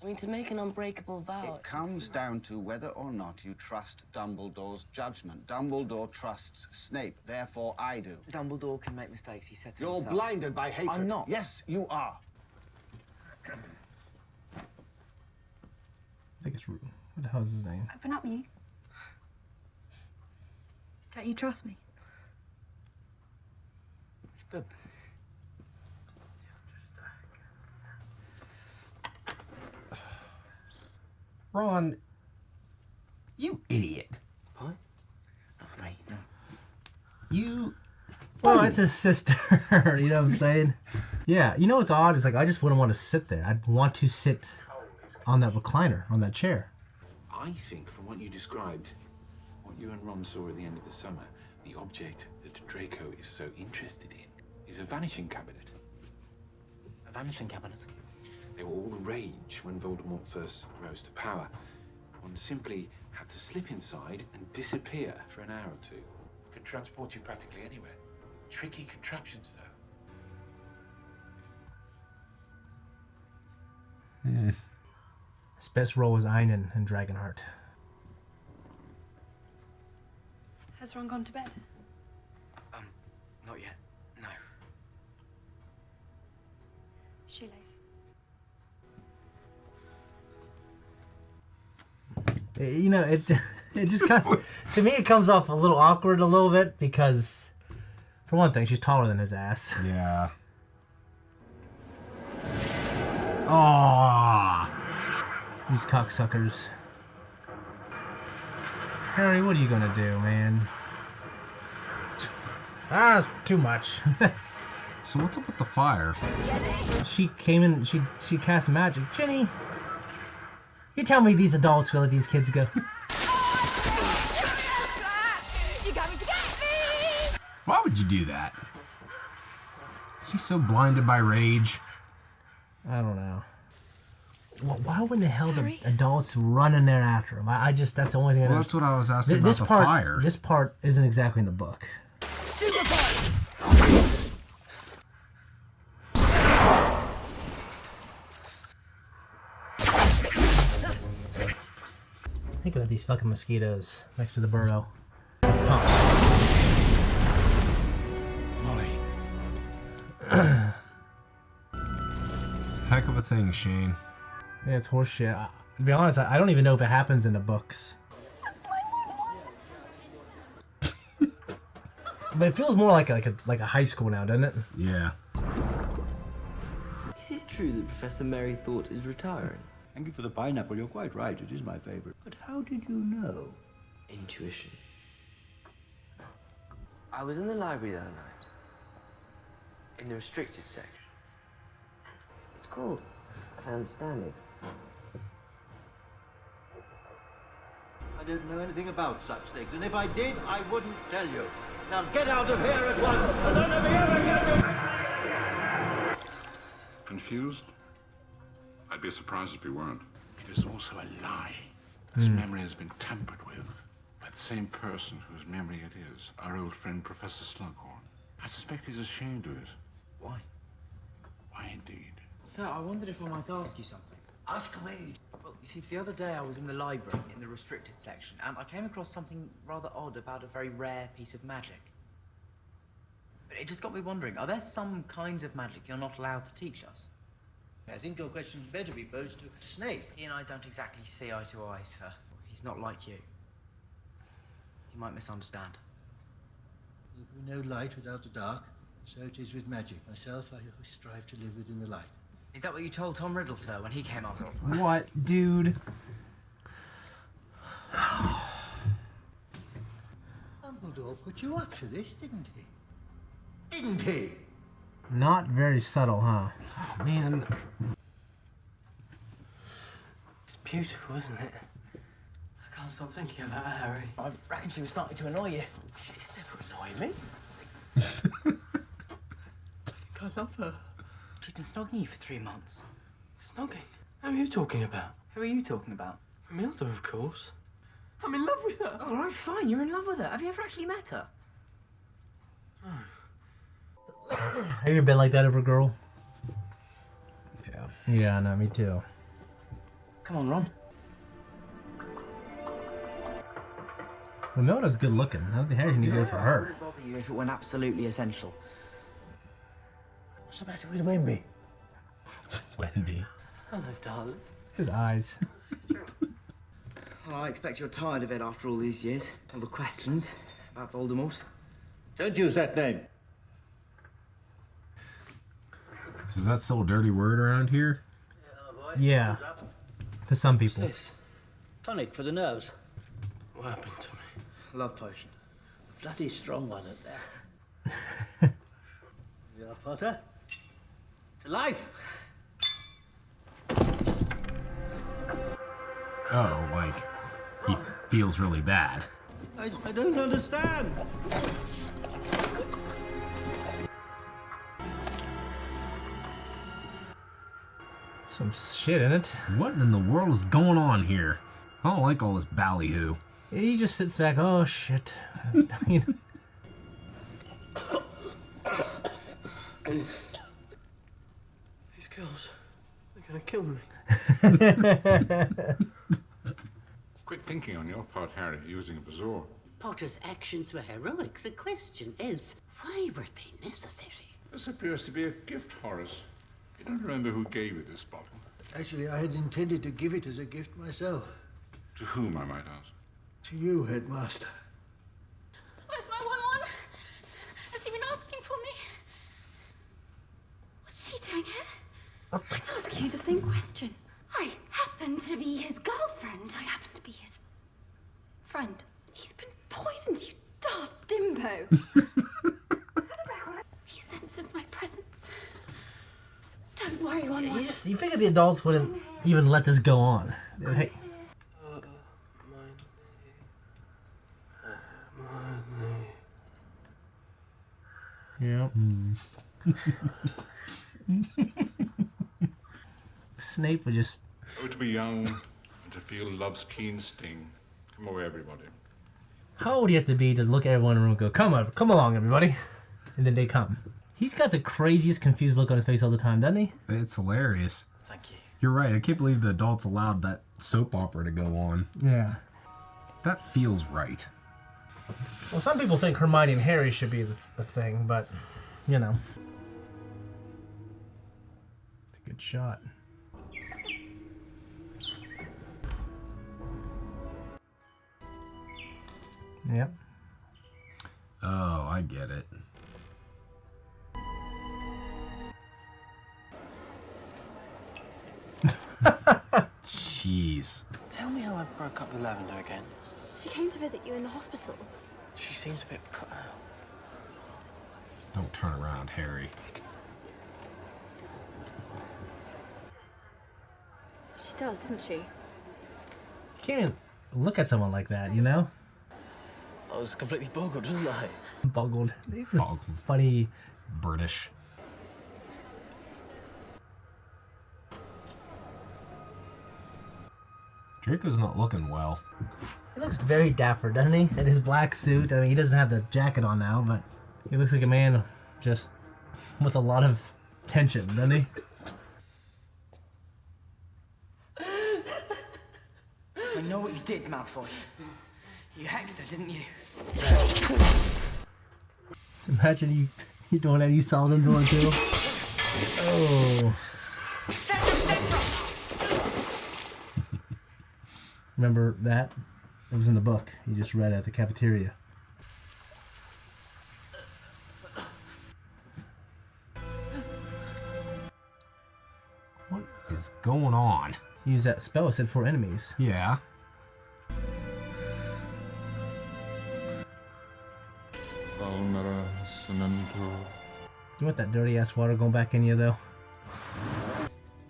Speaker 21: I mean, to make an unbreakable vow...
Speaker 20: It comes down to whether or not you trust Dumbledore's judgment. Dumbledore trusts Snape, therefore I do.
Speaker 18: Dumbledore can make mistakes, he said so
Speaker 20: You're
Speaker 18: himself.
Speaker 20: blinded by hatred.
Speaker 18: I'm not.
Speaker 20: Yes, you are.
Speaker 3: I think it's rude. What the hell is his name?
Speaker 11: Open up, you. Don't you trust me?
Speaker 18: Good.
Speaker 2: Ron, you idiot.
Speaker 18: What? Not for me, no.
Speaker 2: You...
Speaker 3: Well, it's his sister. You know what I'm saying? Yeah, you know what's odd? It's like, I just wouldn't want to sit there. I'd want to sit on that recliner, on that chair.
Speaker 22: I think from what you described, what you and Ron saw at the end of the summer, the object that Draco is so interested in is a vanishing cabinet.
Speaker 18: A vanishing cabinet?
Speaker 22: They were all the rage when Voldemort first rose to power. One simply had to slip inside and disappear for an hour or two. Could transport you practically anywhere. Tricky contraptions, though.
Speaker 3: His best role was Einan in Dragonheart.
Speaker 11: Has Ron gone to bed?
Speaker 18: Not yet. No.
Speaker 11: Shoelace.
Speaker 3: You know, it just kind of, to me, it comes off a little awkward a little bit because, for one thing, she's taller than his ass.
Speaker 2: Yeah. Aww.
Speaker 3: These cocksuckers. Harry, what are you gonna do, man? That's too much.
Speaker 2: So what's up with the fire?
Speaker 3: She came in, she cast magic. Jenny, you tell me these adults will let these kids go.
Speaker 11: You got me to get me!
Speaker 2: Why would you do that? Is he so blinded by rage?
Speaker 3: I don't know. Well, why wouldn't the hell the adults run in there after him? I just, that's the only thing I know.
Speaker 2: Well, that's what I was asking about the fire.
Speaker 3: This part isn't exactly in the book. Think about these fucking mosquitoes next to the burrow. It's Tom.
Speaker 2: Molly. Heck of a thing, Shane.
Speaker 3: Yeah, it's horseshit. To be honest, I don't even know if it happens in the books. But it feels more like a high school now, doesn't it?
Speaker 2: Yeah.
Speaker 4: Is it true that Professor Mary Thought is retiring?
Speaker 6: Thank you for the pineapple. You're quite right. It is my favorite. But how did you know?
Speaker 4: Intuition. I was in the library the other night. In the restricted section. It's called I Understand It.
Speaker 6: I don't know anything about such things, and if I did, I wouldn't tell you. Now get out of here at once, and don't let me ever get you.
Speaker 5: Confused? I'd be surprised if you weren't. It is also a lie. His memory has been tampered with by the same person whose memory it is, our old friend Professor Slughorn. I suspect he's ashamed of it.
Speaker 4: Why?
Speaker 5: Why indeed?
Speaker 18: Sir, I wondered if I might ask you something.
Speaker 6: Ask away.
Speaker 18: Well, you see, the other day I was in the library, in the restricted section, and I came across something rather odd about a very rare piece of magic. But it just got me wondering, are there some kinds of magic you're not allowed to teach us?
Speaker 6: I think your question's better be posed to Snape.
Speaker 18: He and I don't exactly see eye to eye, sir. He's not like you. He might misunderstand.
Speaker 6: There can be no light without the dark. So it is with magic. Myself, I always strive to live within the light.
Speaker 18: Is that what you told Tom Riddle, sir, when he came asking?
Speaker 2: What, dude?
Speaker 6: Dumbledore put you up to this, didn't he? Didn't he?
Speaker 3: Not very subtle, huh?
Speaker 2: Oh, man.
Speaker 12: It's beautiful, isn't it? I can't stop thinking about her, Harry.
Speaker 18: I reckon she was starting to annoy you.
Speaker 12: She could never annoy me. I think I love her.
Speaker 18: She's been snogging you for 3 months.
Speaker 12: Snogging? Who are you talking about?
Speaker 18: Who are you talking about?
Speaker 12: Romilda, of course. I'm in love with her.
Speaker 18: All right, fine. You're in love with her. Have you ever actually met her?
Speaker 3: Have you ever been like that over a girl?
Speaker 2: Yeah.
Speaker 3: Yeah, no, me too.
Speaker 18: Come on, Ron.
Speaker 3: Romilda's good looking. I don't think Harry's gonna go for her.
Speaker 18: It would bother you if it went absolutely essential.
Speaker 6: What's the matter with Wimby?
Speaker 2: Wendy.
Speaker 12: Hello, darling.
Speaker 3: His eyes.
Speaker 18: Well, I expect you're tired of it after all these years. All the questions about Voldemort.
Speaker 6: Don't use that name.
Speaker 2: So is that still a dirty word around here?
Speaker 3: Yeah. To some people.
Speaker 12: What's this?
Speaker 6: Tonic for the nerves.
Speaker 12: What happened to me?
Speaker 18: Love potion.
Speaker 6: Bloody strong one at that. You are, Potter. To life.
Speaker 2: Oh, like, he feels really bad.
Speaker 6: I don't understand.
Speaker 3: Some shit in it.
Speaker 2: What in the world is going on here? I don't like all this ballyhoo.
Speaker 3: He just sits back. Oh shit.
Speaker 12: These girls, they're gonna kill me.
Speaker 5: Quick thinking on your part, Harry, using a bazour.
Speaker 9: Potter's actions were heroic. The question is, why were they necessary?
Speaker 5: This appears to be a gift, Horace. You don't remember who gave you this bottle?
Speaker 6: Actually, I had intended to give it as a gift myself.
Speaker 5: To whom, I might ask?
Speaker 6: To you, Headmaster.
Speaker 11: Where's my 1-1? Has he been asking for me? What's she doing here? I was asking you the same question. I happen to be his girlfriend. I happen to be his friend. He's been poisoned, you daft dimbo. He senses my presence. Don't worry, 1-1.
Speaker 3: You figure the adults wouldn't even let this go on. Hey. Yep. Snape would just...
Speaker 5: Oh, to be young and to feel love's keen sting. Come away, everybody.
Speaker 3: How old do you have to be to look at everyone in the room and go, come along, everybody? And then they come. He's got the craziest confused look on his face all the time, doesn't he?
Speaker 2: It's hilarious.
Speaker 18: Thank you.
Speaker 2: You're right. I can't believe the adults allowed that soap opera to go on.
Speaker 3: Yeah.
Speaker 2: That feels right.
Speaker 3: Well, some people think Hermione and Harry should be the thing, but, you know. It's a good shot. Yep.
Speaker 2: Oh, I get it. Jeez.
Speaker 12: Tell me how I broke up with Lavender again.
Speaker 11: She came to visit you in the hospital.
Speaker 12: She seems a bit put out.
Speaker 2: Don't turn around, Harry.
Speaker 11: She does, doesn't she?
Speaker 3: You can't even look at someone like that, you know?
Speaker 12: I was completely boggled, wasn't I?
Speaker 3: Boggled. Boggled. Funny.
Speaker 2: British. Draco's not looking well.
Speaker 3: He looks very dapper, doesn't he? In his black suit. I mean, he doesn't have the jacket on now, but he looks like a man just with a lot of tension, doesn't he?
Speaker 18: I know what you did, Malfoy. You hexed her, didn't you?
Speaker 3: Imagine you doing that. You saw them doing it too. Oh. Remember that? It was in the book. You just read it at the cafeteria.
Speaker 2: What is going on?
Speaker 3: Use that spell. It said for enemies.
Speaker 2: Yeah.
Speaker 3: You want that dirty ass water going back in you though?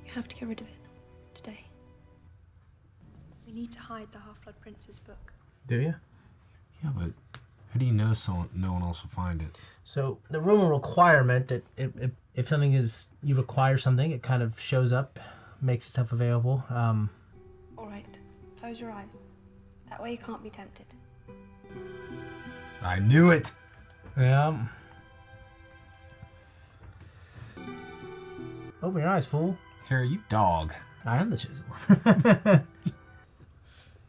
Speaker 11: You have to get rid of it today. We need to hide the Half-Blood Prince's book.
Speaker 3: Do you?
Speaker 2: Yeah, but how do you know no one else will find it?
Speaker 3: So the rule requirement that if something is, you require something, it kind of shows up, makes itself available.
Speaker 11: All right, close your eyes. That way you can't be tempted.
Speaker 2: I knew it.
Speaker 3: Yeah. Open your eyes, fool.
Speaker 2: Harry, you dog.
Speaker 3: I am the chisel.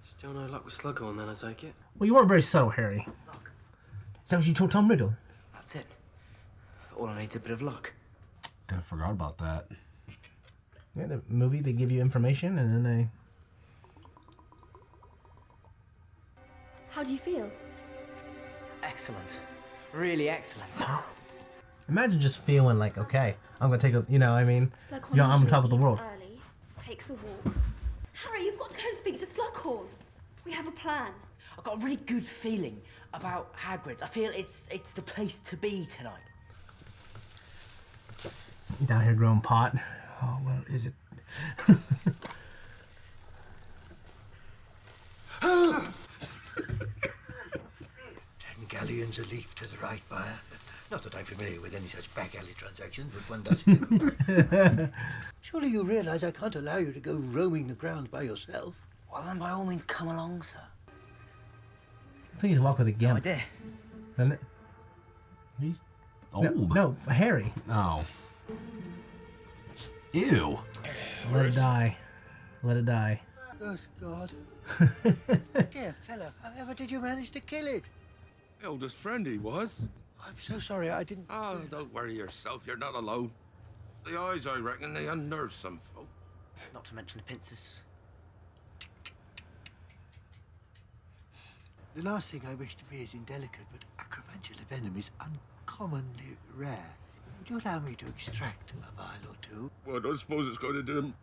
Speaker 12: Still no luck with Slughorn then, I take it?
Speaker 3: Well, you weren't very subtle, Harry. Is that what you told Tom Riddle?
Speaker 18: That's it. All I need's a bit of luck.
Speaker 2: I forgot about that.
Speaker 3: Yeah, the movie, they give you information and then they...
Speaker 11: How do you feel?
Speaker 18: Excellent. Really excellent.
Speaker 3: Imagine just feeling like, okay, I'm gonna take a, you know, I mean,
Speaker 11: Slughorn
Speaker 3: you know, I'm on
Speaker 11: usually
Speaker 3: top of the
Speaker 11: leaves
Speaker 3: world.
Speaker 11: Early, takes a walk. Harry, you've got to go and speak to Slughorn. We have a plan.
Speaker 18: I've got a really good feeling about Hagrid's. I feel it's the place to be tonight.
Speaker 3: Down here growing pot. Oh, where is it?
Speaker 6: Ten galleons a leaf to the right buyer. Not that I'm familiar with any such back alley transactions, but one does. Surely you realise I can't allow you to go roaming the grounds by yourself.
Speaker 18: Well, then by all means come along, sir.
Speaker 3: I think he's walk with a gimp.
Speaker 18: No idea.
Speaker 3: Isn't it?
Speaker 2: He's old.
Speaker 3: No, Harry.
Speaker 2: Oh. Ew.
Speaker 3: Let it die. Let it die.
Speaker 6: Good God. Dear fellow, however did you manage to kill it?
Speaker 7: Eldest friend he was.
Speaker 6: I'm so sorry, I didn't...
Speaker 7: Oh, don't worry yourself, you're not alone. It's the eyes, I reckon, they unnerve some folk.
Speaker 18: Not to mention the pincers.
Speaker 6: The last thing I wish to be is indelicate, but acromantular venom is uncommonly rare. Would you allow me to extract a vial or two?
Speaker 7: Well, I don't suppose it's going to do him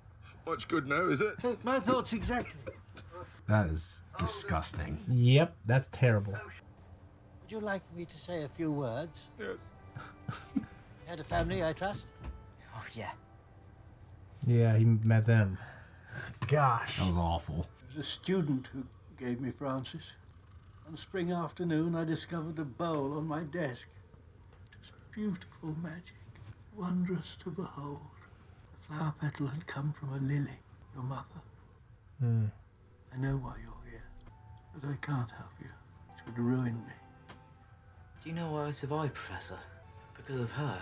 Speaker 7: much good now, is it?
Speaker 6: My thoughts exactly.
Speaker 2: That is disgusting.
Speaker 3: Yep, that's terrible.
Speaker 6: Would you like me to say a few words?
Speaker 7: Yes.
Speaker 6: You had a family, I trust?
Speaker 18: Oh, yeah.
Speaker 3: Yeah, he met them. Gosh.
Speaker 2: That was awful.
Speaker 6: It was a student who gave me Francis. One spring afternoon, I discovered a bowl on my desk. It was beautiful magic, wondrous to behold. The flower petal had come from a lily, your mother.
Speaker 3: Hmm.
Speaker 6: I know why you're here, but I can't help you. It would ruin me.
Speaker 18: Do you know why I survived, Professor? Because of her.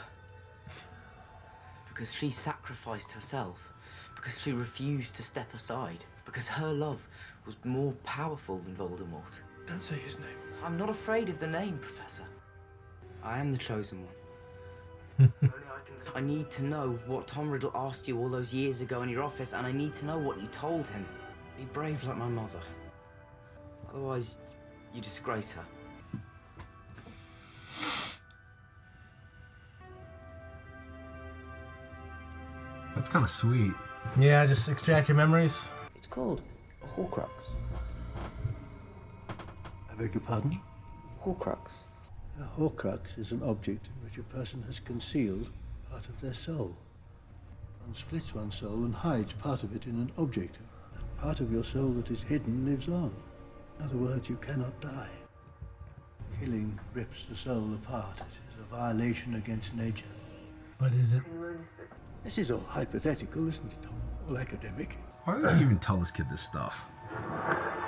Speaker 18: Because she sacrificed herself. Because she refused to step aside. Because her love was more powerful than Voldemort.
Speaker 6: Don't say his name.
Speaker 18: I'm not afraid of the name, Professor. I am the chosen one. I need to know what Tom Riddle asked you all those years ago in your office, and I need to know what you told him. Be brave like my mother. Otherwise, you disgrace her.
Speaker 2: That's kind of sweet.
Speaker 3: Yeah, just extract your memories.
Speaker 6: It's called a Horcrux. I beg your pardon?
Speaker 18: Horcrux.
Speaker 6: A Horcrux is an object in which a person has concealed part of their soul. One splits one's soul and hides part of it in an object. And part of your soul that is hidden lives on. In other words, you cannot die. Killing rips the soul apart. It is a violation against nature.
Speaker 3: But is it?
Speaker 6: This is all hypothetical, isn't it, Tom? All academic.
Speaker 2: Why did you even tell this kid this stuff?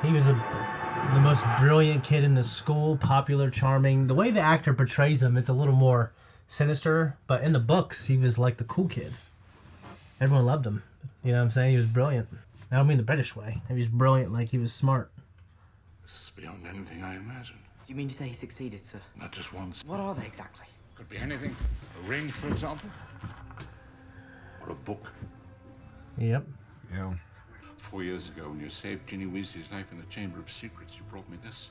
Speaker 3: He was the most brilliant kid in the school, popular, charming. The way the actor portrays him, it's a little more sinister. But in the books, he was like the cool kid. Everyone loved him. You know what I'm saying? He was brilliant. I don't mean the British way. He was brilliant, like he was smart.
Speaker 5: This is beyond anything I imagined.
Speaker 18: Do you mean to say he succeeded, sir?
Speaker 5: Not just once.
Speaker 18: What are they exactly?
Speaker 5: Could be anything. A ring, for example. Or a book.
Speaker 3: Yep.
Speaker 2: Yeah.
Speaker 5: 4 years ago, when you saved Ginny Weasley's life in the Chamber of Secrets, you brought me this.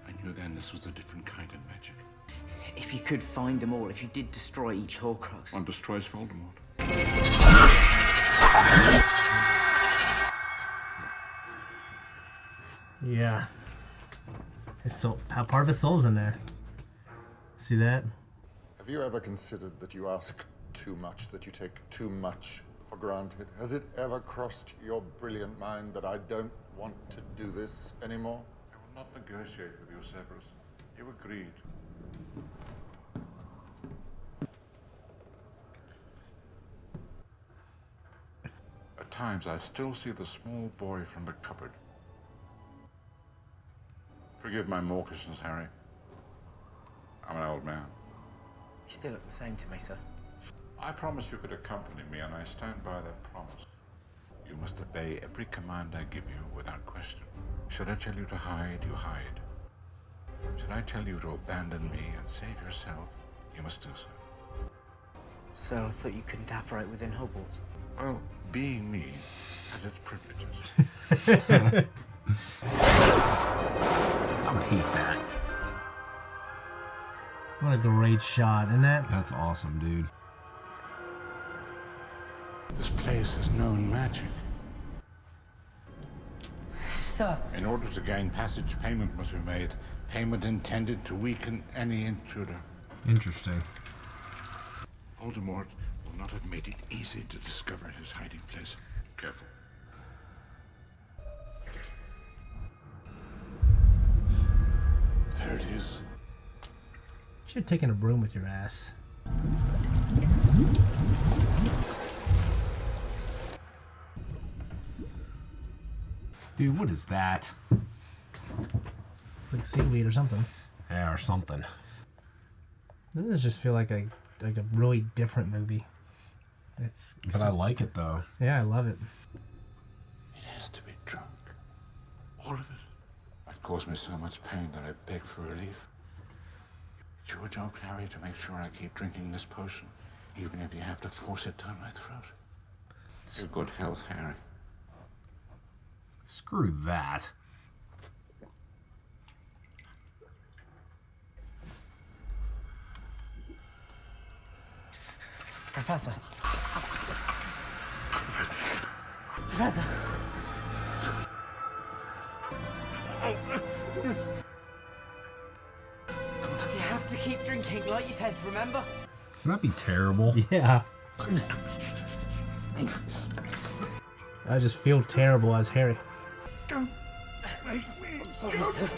Speaker 5: I knew then this was a different kind of magic.
Speaker 18: If you could find them all, if you did destroy each Horcrux...
Speaker 5: One destroys Voldemort.
Speaker 3: Yeah. His soul, part of his soul's in there. See that?
Speaker 16: Have you ever considered that you ask too much, that you take too much for granted? Has it ever crossed your brilliant mind that I don't want to do this anymore?
Speaker 5: I will not negotiate with you, Severus. You agreed. At times, I still see the small boy from the cupboard. Forgive my mawkishness, Harry. I'm an old man.
Speaker 18: You still look the same to me, sir.
Speaker 5: I promised you could accompany me, and I stand by that promise. You must obey every command I give you without question. Should I tell you to hide, you hide. Should I tell you to abandon me and save yourself, you must do so.
Speaker 18: So I thought you couldn't operate within Hogwarts?
Speaker 5: Well, being me has its privileges.
Speaker 2: I would hate that.
Speaker 3: What a great shot, isn't that?
Speaker 2: That's awesome, dude.
Speaker 5: This place has known magic.
Speaker 18: Sir.
Speaker 5: In order to gain passage, payment must be made. Payment intended to weaken any intruder.
Speaker 2: Interesting.
Speaker 5: Voldemort will not have made it easy to discover his hiding place. Careful. There it is.
Speaker 3: Should have taken a broom with your ass.
Speaker 2: Dude, what is that?
Speaker 3: It's like seaweed or something.
Speaker 2: Yeah, or something.
Speaker 3: Doesn't this just feel like a really different movie?
Speaker 2: But I like it though.
Speaker 3: Yeah, I love it.
Speaker 5: It has to be drunk. All of it. It caused me so much pain that I beg for relief. It's your job, Harry, to make sure I keep drinking this potion, even if you have to force it down my throat. Your good health, Harry.
Speaker 2: Screw that.
Speaker 18: Professor. Professor. You have to keep drinking, like you said, remember?
Speaker 2: Wouldn't that be terrible?
Speaker 3: Yeah. I just feel terrible as Harry.
Speaker 17: Don't make me
Speaker 18: sorry,
Speaker 17: do
Speaker 18: sir.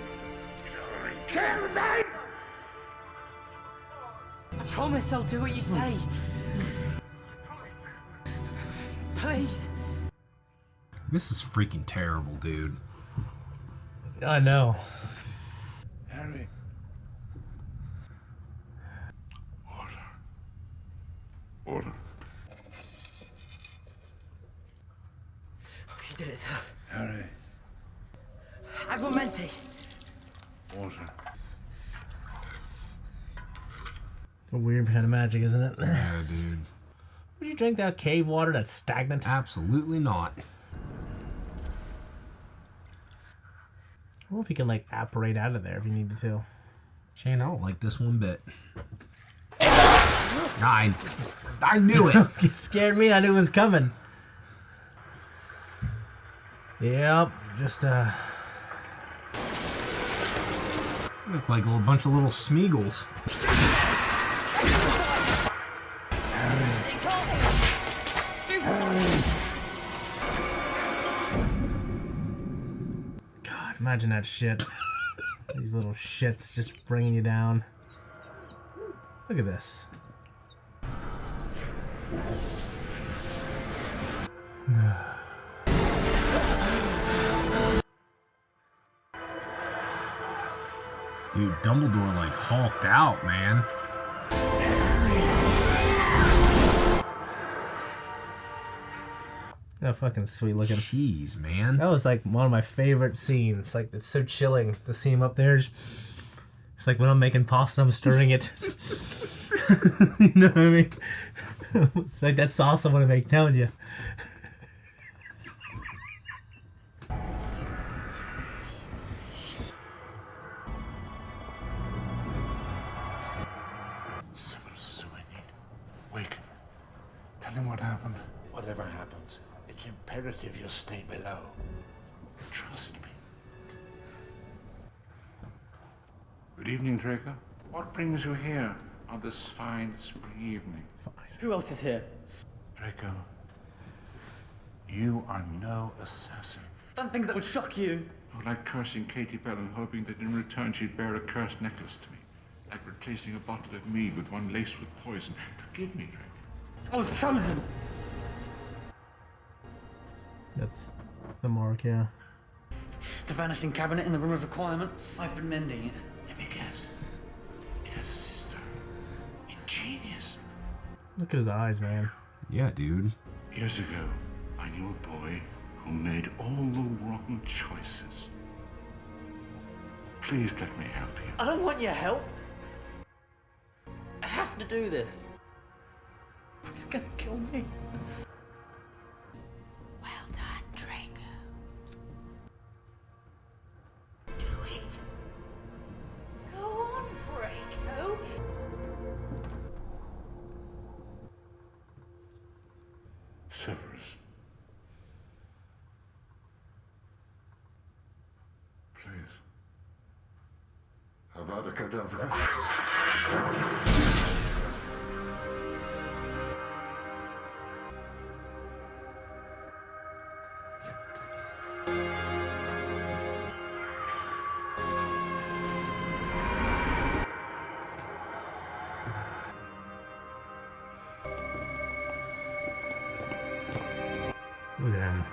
Speaker 17: Kill me!
Speaker 18: I promise I'll do what you say. Please.
Speaker 2: This is freaking terrible, dude.
Speaker 3: I know.
Speaker 5: Harry. Order.
Speaker 18: You did it, sir.
Speaker 5: Harry.
Speaker 8: Aguamenti.
Speaker 5: Water.
Speaker 3: A weird kind of magic, isn't it?
Speaker 2: Yeah, dude.
Speaker 3: Would you drink that cave water that's stagnant?
Speaker 2: Absolutely not.
Speaker 3: I wonder if you can, like, apparate out of there if you needed to.
Speaker 2: Shane, I don't like this one bit. I knew it.
Speaker 3: You scared me. I knew it was coming. Yep, just
Speaker 2: Look like a bunch of little Smeagol's.
Speaker 3: God, imagine that shit. These little shits just bringing you down. Look at this.
Speaker 2: Dude, Dumbledore like hulked out, man.
Speaker 3: Oh, fucking sweet looking.
Speaker 2: Jeez, man.
Speaker 3: That was like one of my favorite scenes. Like, it's so chilling to see him up there. It's like when I'm making pasta, I'm stirring it. You know what I mean? It's like that sauce I want to make, telling you.
Speaker 5: Severus is who I need. Wake him. Tell him what happened.
Speaker 6: Whatever happens, it's imperative you stay below.
Speaker 5: Trust me. Good evening, Draco. What brings you here on this fine spring evening?
Speaker 8: Who else is here?
Speaker 5: Draco, you are no assassin.
Speaker 8: Done things that would shock you.
Speaker 5: Oh, like cursing Katie Bell and hoping that in return she'd bear a cursed necklace to me. Like replacing a bottle of mead with one laced with poison. Forgive me, Draco.
Speaker 8: I was chosen.
Speaker 3: That's the mark, yeah.
Speaker 8: The vanishing cabinet in the room of requirement. I've been mending it.
Speaker 5: Let me guess. It has a sister. Ingenious.
Speaker 3: Look at his eyes, man.
Speaker 2: Yeah, dude.
Speaker 5: Years ago, I knew a boy who made all the wrong choices. Please let me help you.
Speaker 8: I don't want your help. I have to do this. He's gonna kill me.
Speaker 9: Well done, Draco. Do it. Go on, Draco.
Speaker 5: Severus. Please.
Speaker 16: Avada Kedavra.
Speaker 3: Look at him.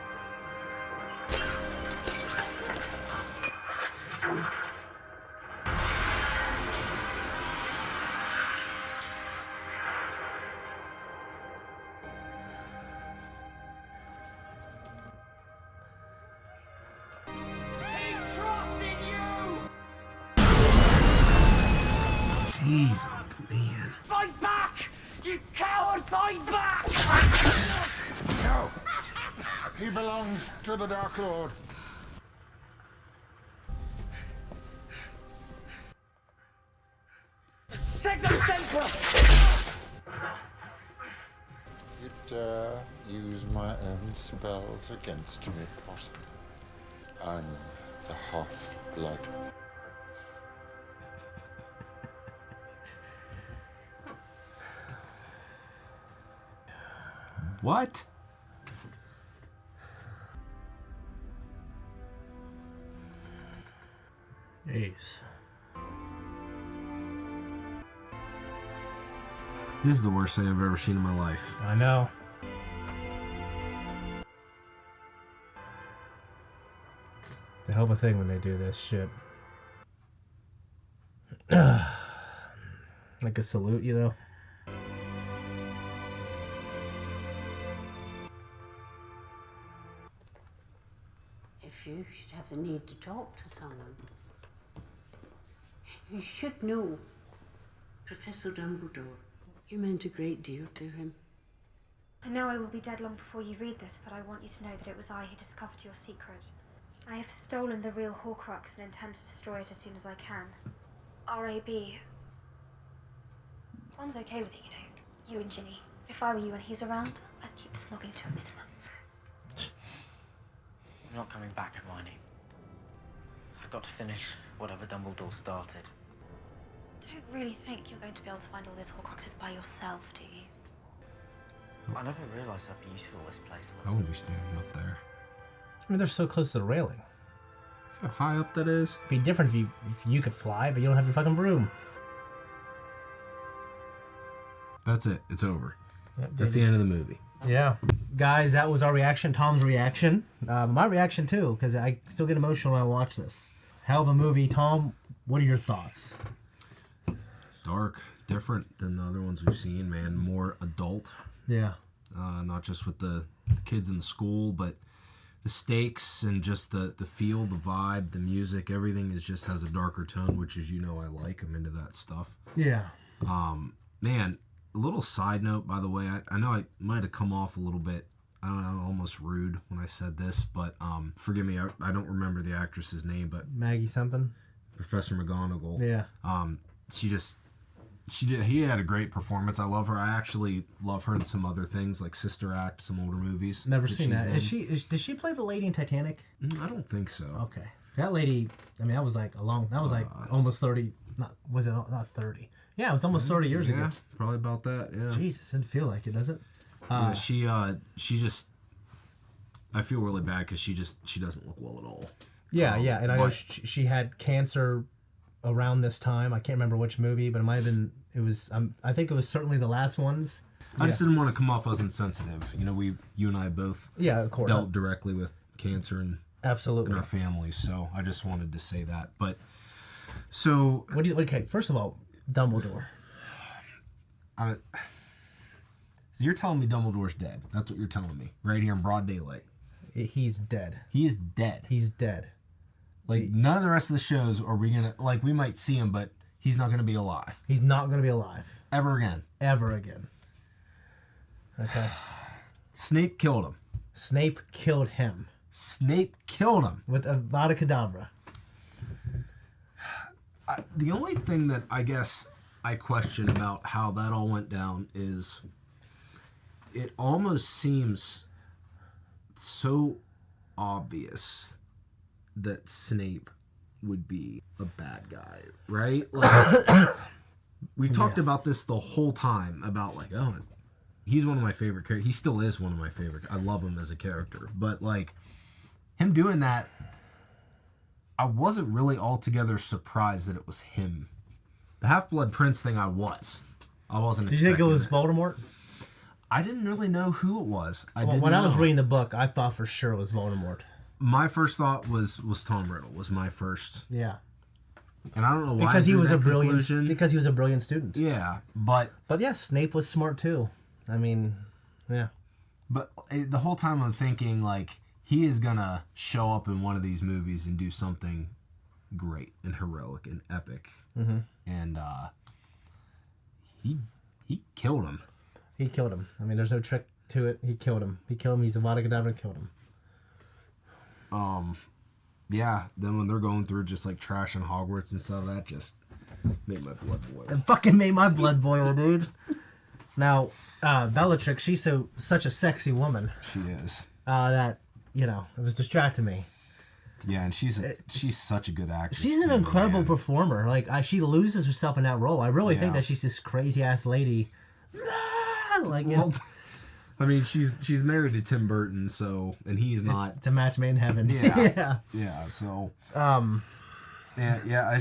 Speaker 2: Jeez, man.
Speaker 17: Fight back! You coward, fight back!
Speaker 16: No! He belongs to the Dark Lord.
Speaker 17: Second Templar!
Speaker 16: You dare use my own spells against me, Potter. I'm the half-blood.
Speaker 2: What?
Speaker 3: Jeez.
Speaker 2: This is the worst thing I've ever seen in my life.
Speaker 3: I know. They help a thing when they do this shit. Like a salute, you know?
Speaker 9: you should have the need to talk to someone. You should know Professor Dumbledore. You meant a great deal to him.
Speaker 11: I know I will be dead long before you read this, but I want you to know that it was I who discovered your secret. I have stolen the real Horcrux and intend to destroy it as soon as I can. R.A.B. Mom's okay with it, you know. You and Ginny. If I were you and he's around, I'd keep this noggin to a minimum.
Speaker 18: I'm not coming back, Hermione. I've got to finish whatever Dumbledore started.
Speaker 11: Don't really think you're going to be able to find all those Horcruxes by yourself, do you?
Speaker 18: I never realised how beautiful this place
Speaker 2: I
Speaker 18: was.
Speaker 2: won't be standing up there.
Speaker 3: I mean, they're so close to the railing.
Speaker 2: See how high up that is?
Speaker 3: It'd be different if you could fly, but you don't have your fucking broom.
Speaker 2: That's it. It's over.
Speaker 3: Yep,
Speaker 2: That's the end of the movie.
Speaker 3: Yeah. Guys, that was our reaction. Tom's reaction. My reaction, too, because I still get emotional when I watch this. Hell of a movie. Tom, what are your thoughts?
Speaker 2: Dark. Different than the other ones we've seen, man. More adult.
Speaker 3: Yeah.
Speaker 2: Not just with the kids in the school, but the stakes and just the feel, the vibe, the music, everything just has a darker tone, which, as you know, I like. I'm into that stuff.
Speaker 3: Yeah.
Speaker 2: Man, a little side note, by the way. I know I might have come off a little bit, I don't know, almost rude when I said this, but forgive me, I don't remember the actress's name, but
Speaker 3: Maggie something?
Speaker 2: Professor McGonagall.
Speaker 3: Yeah.
Speaker 2: He had a great performance. I love her. I actually love her in some other things, like Sister Act, some older movies.
Speaker 3: Never seen that. Did she play the lady in Titanic?
Speaker 2: I don't think so.
Speaker 3: Okay. That lady, I mean, that was like almost 30, not 30? Yeah, it was almost 30 years ago.
Speaker 2: Probably about that, yeah.
Speaker 3: Jesus, didn't feel like it, does it?
Speaker 2: Yeah, she just, I feel really bad because she doesn't look well at all.
Speaker 3: Yeah, and I know she had cancer around this time. I can't remember which movie, but it might have been, I think it was certainly the last ones.
Speaker 2: I just didn't want to come off as insensitive. You know, you and I both
Speaker 3: of course
Speaker 2: dealt directly with cancer and
Speaker 3: absolutely
Speaker 2: in our families, so I just wanted to say that. But so
Speaker 3: okay, first of all, Dumbledore.
Speaker 2: So you're telling me Dumbledore's dead. That's what you're telling me. Right here in broad daylight.
Speaker 3: He's dead.
Speaker 2: He is dead.
Speaker 3: He's dead.
Speaker 2: Like, none of the rest of the shows are we going to... Like, we might see him, but he's not going to be alive.
Speaker 3: He's not going to be alive.
Speaker 2: Ever again.
Speaker 3: Ever again. Okay.
Speaker 2: Snape killed him.
Speaker 3: Snape killed him.
Speaker 2: Snape killed him.
Speaker 3: With Avada Kedavra.
Speaker 2: The only thing that I guess I question about how that all went down is it almost seems so obvious that Snape would be a bad guy, right? Like, we've talked about this the whole time about like, oh, he's one of my favorite characters. He still is one of my favorite. I love him as a character, but like him doing that, I wasn't really altogether surprised that it was him. The Half-Blood Prince thing, I wasn't.
Speaker 3: Did you think it was Voldemort?
Speaker 2: I didn't really know who it was.
Speaker 3: I was reading the book, I thought for sure it was Voldemort.
Speaker 2: My first thought was Tom Riddle. Was my first.
Speaker 3: Yeah.
Speaker 2: And I don't know why.
Speaker 3: Because he was a brilliant student.
Speaker 2: Yeah, but
Speaker 3: yeah, Snape was smart too. I mean, yeah.
Speaker 2: But the whole time I'm thinking like he is gonna show up in one of these movies and do something great and heroic and epic.
Speaker 3: Mm-hmm.
Speaker 2: And he killed him.
Speaker 3: He killed him. I mean, there's no trick to it. He killed him. He's Avada Kedavra and killed him.
Speaker 2: Yeah, then when they're going through just like trashing Hogwarts and stuff, that just made my blood boil.
Speaker 3: It fucking made my blood boil, dude. Now, Bellatrix, she's such a sexy woman.
Speaker 2: She is.
Speaker 3: That, it was distracting me.
Speaker 2: Yeah, and she's such a good actress.
Speaker 3: She's an incredible performer. Like, she loses herself in that role. I really think that she's this crazy ass lady. Like,
Speaker 2: I mean, she's married to Tim Burton, so, and he's not.
Speaker 3: It's a match made in heaven.
Speaker 2: Yeah. Yeah. So. Yeah.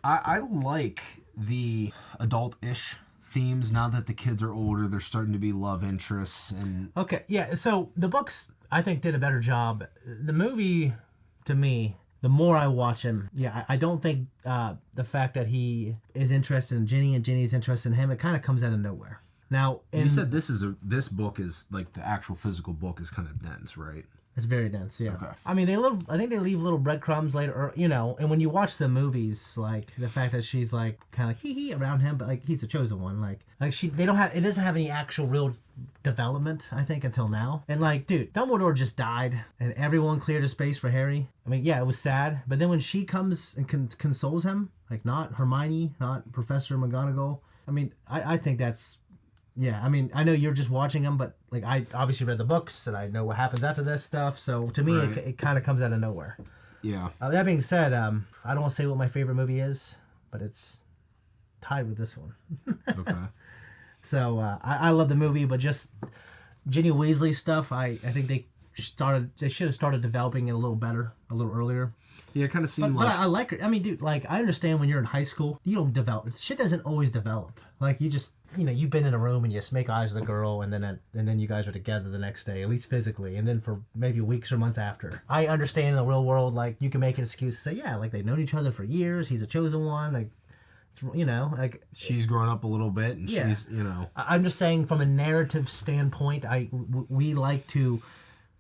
Speaker 2: I like the adult-ish themes now that the kids are older. They're starting to be love interests and.
Speaker 3: Okay. Yeah. So the books, I think, did a better job. The movie, to me, the more I watch him, I don't think the fact that he is interested in Ginny and Ginny's interested in him, it kind of comes out of nowhere. Now,
Speaker 2: you said this book is like the actual physical book is kind of dense, right?
Speaker 3: It's very dense, yeah.
Speaker 2: Okay.
Speaker 3: I mean, I think they leave little breadcrumbs later, or, you know, and when you watch the movies, like, the fact that she's, like, kind of like, hee around him, but, like, he's the chosen one. Like it doesn't have any actual real development, I think, until now. And, like, dude, Dumbledore just died, and everyone cleared a space for Harry. I mean, yeah, it was sad, but then when she comes and consoles him, like, not Hermione, not Professor McGonagall, I mean, I think that's... Yeah, I mean, I know you're just watching them, but like I obviously read the books and I know what happens after this stuff. So to me,
Speaker 2: right.
Speaker 3: it kind of comes out of nowhere.
Speaker 2: Yeah.
Speaker 3: That being said, I don't want to say what my favorite movie is, but it's tied with this one.
Speaker 2: Okay.
Speaker 3: So I love the movie, but just Ginny Weasley stuff, I think they should have started developing it a little better, a little earlier.
Speaker 2: Yeah, it kind of seemed
Speaker 3: but I like her. I mean, dude, like, I understand when you're in high school, you don't develop. Shit doesn't always develop. Like, you just, you know, you've been in a room and you just make eyes with a girl, and then you guys are together the next day, at least physically, and then for maybe weeks or months after. I understand in the real world, like, you can make an excuse to say, yeah, like, they've known each other for years, he's a chosen one, like, it's, you know, like...
Speaker 2: She's grown up a little bit, and
Speaker 3: yeah.
Speaker 2: she's, you know...
Speaker 3: I'm just saying, from a narrative standpoint, we like to,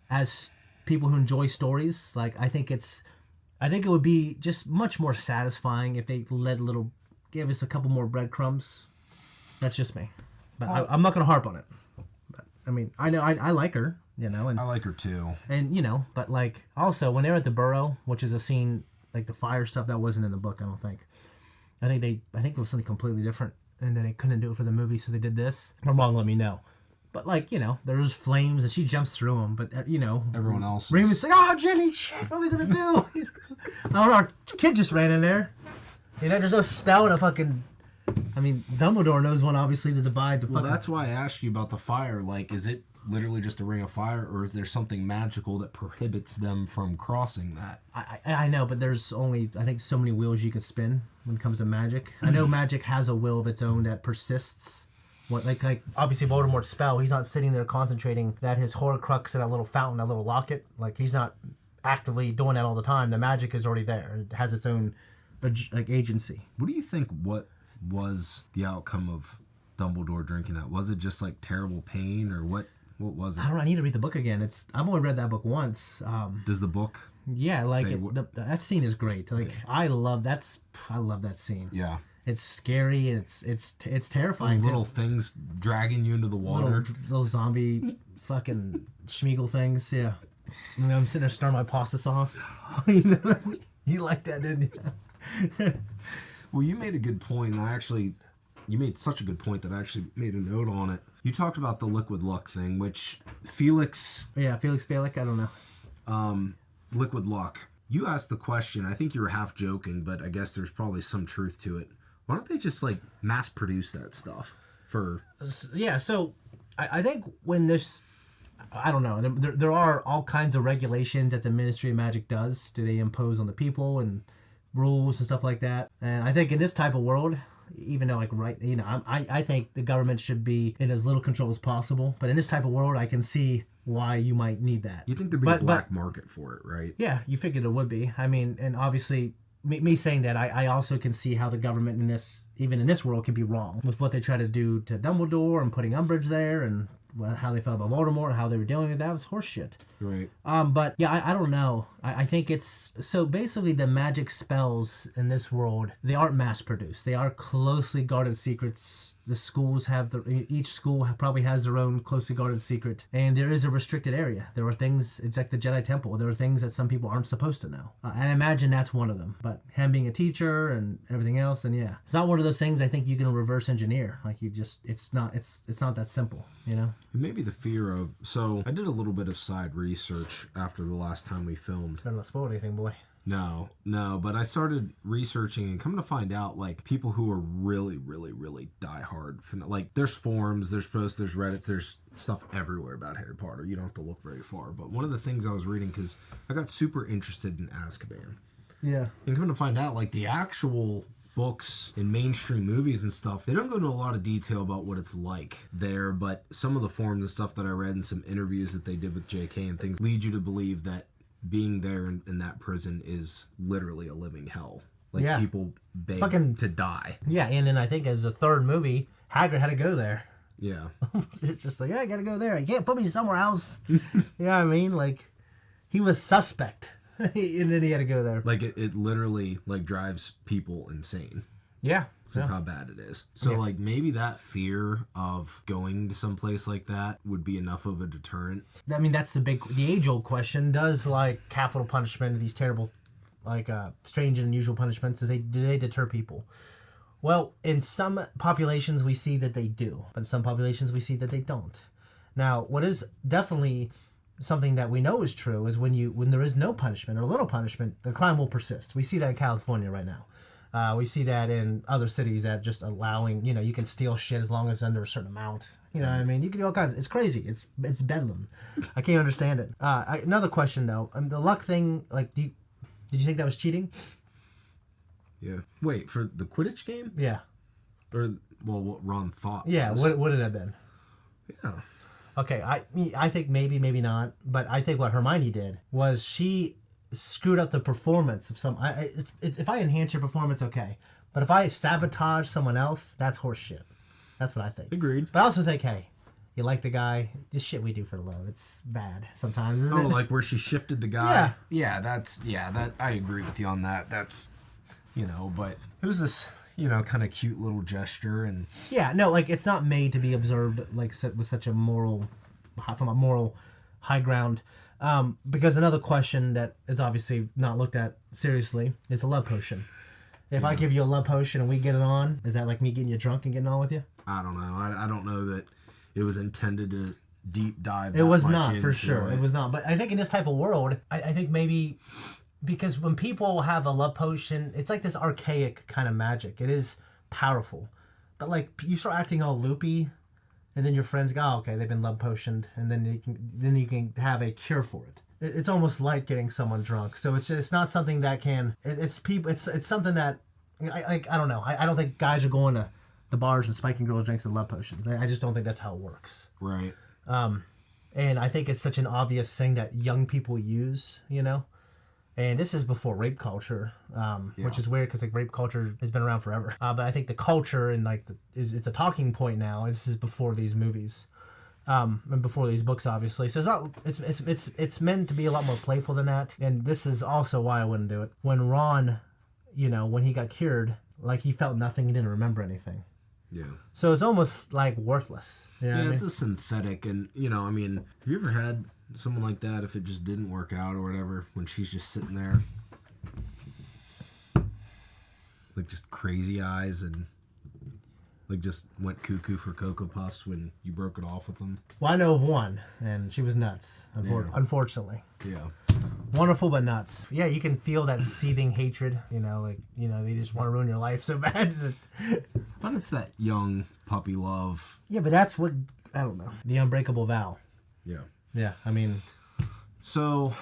Speaker 3: as people who enjoy stories, like, I think it would be just much more satisfying if they gave us a couple more breadcrumbs. That's just me. But I'm not going to harp on it. But, I mean, I know I like her, you know. And
Speaker 2: I like her too.
Speaker 3: And, you know, but like, also, when they're at the Burrow, which is a scene, like the fire stuff, that wasn't in the book, I don't think. I think it was something completely different, and then they couldn't do it for the movie, so they did this. If I'm wrong, let me know. But, like, you know, there's flames, and she jumps through them, but, you know.
Speaker 2: Everyone else
Speaker 3: Remus's like, oh, Jenny, shit, what are we going to do? Oh, our kid just ran in there. You know, there's no spell to fucking... I mean, Dumbledore knows one, obviously, to divide the
Speaker 2: Well, that's why I asked you about the fire. Like, is it literally just a ring of fire, or is there something magical that prohibits them from crossing that?
Speaker 3: I know, but there's only, I think, so many wheels you could spin when it comes to magic. I know magic has a will of its own that persists. Like obviously Voldemort's spell, he's not sitting there concentrating that his Horcrux in that little fountain, that little locket. Like, he's not actively doing that all the time. The magic is already there. It has its own, like, agency.
Speaker 2: What do you think? What was the outcome of Dumbledore drinking that? Was it just like terrible pain, or what was it?
Speaker 3: I don't know. I need to read the book again. I've only read that book once.
Speaker 2: Does the book?
Speaker 3: Yeah, like that scene is great. Like, okay. I love that scene.
Speaker 2: Yeah.
Speaker 3: It's scary. It's terrifying.
Speaker 2: Those little things dragging you into the water.
Speaker 3: Little zombie fucking Schmeagle things. Yeah. And I'm sitting there stirring my pasta sauce. You like that, didn't you?
Speaker 2: Well, you made a good point. You made such a good point that I actually made a note on it. You talked about the liquid luck thing, which Felix...
Speaker 3: Yeah, Felix Balick, I don't know.
Speaker 2: Liquid luck. You asked the question, I think you were half joking, but I guess there's probably some truth to it. Why don't they just, like, mass produce that stuff for...
Speaker 3: Yeah, so I think when this... I don't know. There are all kinds of regulations that the Ministry of Magic does. Do they impose on the people and rules and stuff like that? And I think in this type of world, even though, like, right, you know, I think the government should be in as little control as possible. But in this type of world, I can see why you might need that.
Speaker 2: You think there'd be a black market for it, right?
Speaker 3: Yeah, you figured it would be. I mean, and obviously... Me saying that, I also can see how the government even in this world, can be wrong with what they try to do to Dumbledore and putting Umbridge there, and how they felt about Voldemort and how they were dealing with that. It was horseshit.
Speaker 2: Right.
Speaker 3: But yeah, I don't know. I think it's so basically the magic spells in this world, they aren't mass produced. They are closely guarded secrets. The schools each school probably has their own closely guarded secret, and there is a restricted area. There are things, it's like the Jedi Temple. There are things that some people aren't supposed to know, and I imagine that's one of them. But him being a teacher and everything else, and yeah, it's not one of those things I think you can reverse engineer. Like, it's not that simple, you know.
Speaker 2: Maybe the fear of. So I did a little bit of side research after the last time we filmed.
Speaker 3: Better not spoil anything, boy.
Speaker 2: No, but I started researching and come to find out, like, people who are really, really, really diehard. Like, there's forums, there's posts, there's Reddits, there's stuff everywhere about Harry Potter. You don't have to look very far. But one of the things I was reading, because I got super interested in Azkaban.
Speaker 3: Yeah.
Speaker 2: And come to find out, like, the actual books and mainstream movies and stuff, they don't go into a lot of detail about what it's like there, but some of the forums and stuff that I read and some interviews that they did with JK and things lead you to believe that being there in that prison is literally a living hell. Like,
Speaker 3: yeah.
Speaker 2: People beg to die.
Speaker 3: Yeah, and then I think as the third movie, Hagrid had to go there.
Speaker 2: Yeah.
Speaker 3: It's just like, yeah, I gotta go there. You can't put me somewhere else. You know what I mean? Like, He was suspect. And then he had to go there.
Speaker 2: Like, it literally, like, drives people insane.
Speaker 3: Yeah.
Speaker 2: Of how bad it is. So, like, maybe that fear of going to some place like that would be enough of a deterrent.
Speaker 3: I mean, that's the age-old question. Does, like, capital punishment, these terrible, like, strange and unusual punishments, do they deter people? Well, in some populations, we see that they do. But in some populations, we see that they don't. Now, what is definitely something that we know is true is when there is no punishment or little punishment, the crime will persist. We see that in California right now. We see that in other cities that just allowing, you can steal shit as long as under a certain amount. You know what I mean? You can do all kinds. It's crazy. It's bedlam. I can't understand it. Another question, though. The luck thing, like, did you think that was cheating?
Speaker 2: Yeah. Wait, for the Quidditch game?
Speaker 3: Yeah.
Speaker 2: Or, well, what Ron thought
Speaker 3: Yeah,
Speaker 2: was.
Speaker 3: what would it have been?
Speaker 2: Yeah.
Speaker 3: Okay, I think maybe not. But I think what Hermione did was she screwed up the performance of some. If I enhance your performance, okay. But if I sabotage someone else, that's horse shit. That's what I think.
Speaker 2: Agreed.
Speaker 3: But I also think, hey, you like the guy, this shit we do for love. It's bad sometimes, isn't it?
Speaker 2: Like where she shifted the guy. Yeah. That I agree with you on that. That's, but it was this, kind of cute little gesture and.
Speaker 3: Yeah, no, like it's not made to be observed like with such a from a moral high ground. Because another question that is obviously not looked at seriously is a love potion. If I give you a love potion and we get it on, is that like me getting you drunk and getting on with you?
Speaker 2: I don't know. I don't know that it was intended to deep dive.
Speaker 3: It was not, for sure. It was not. But I think in this type of world, I think maybe because when people have a love potion, it's like this archaic kind of magic. It is powerful. But like you start acting all loopy, and then your friends go, okay, they've been love potioned, and then you can have a cure for it. It's almost like getting someone drunk. So it's not something that can. It's people. It's something that I don't know. I don't think guys are going to the bars and spiking girls' drinks with love potions. I just don't think that's how it works.
Speaker 2: Right.
Speaker 3: And I think it's such an obvious thing that young people use. And this is before rape culture, which is weird because like rape culture has been around forever. But I think the culture and like it's a talking point now. This is before these movies, and before these books, obviously. So it's meant to be a lot more playful than that. And this is also why I wouldn't do it. When Ron, when he got cured, like he felt nothing. He didn't remember anything.
Speaker 2: Yeah.
Speaker 3: So it's almost like worthless.
Speaker 2: It's a synthetic, and have you ever had someone like that if it just didn't work out or whatever, when she's just sitting there like just crazy eyes and like just went cuckoo for Cocoa Puffs when you broke it off with them?
Speaker 3: Well, I know of one, and she was nuts, unfortunately.
Speaker 2: Yeah.
Speaker 3: Wonderful, but nuts. Yeah, you can feel that seething hatred, they just want to ruin your life so bad.
Speaker 2: But it's that young puppy love.
Speaker 3: Yeah, but that's what, I don't know, the unbreakable vow.
Speaker 2: Yeah.
Speaker 3: Yeah, I mean.
Speaker 2: So,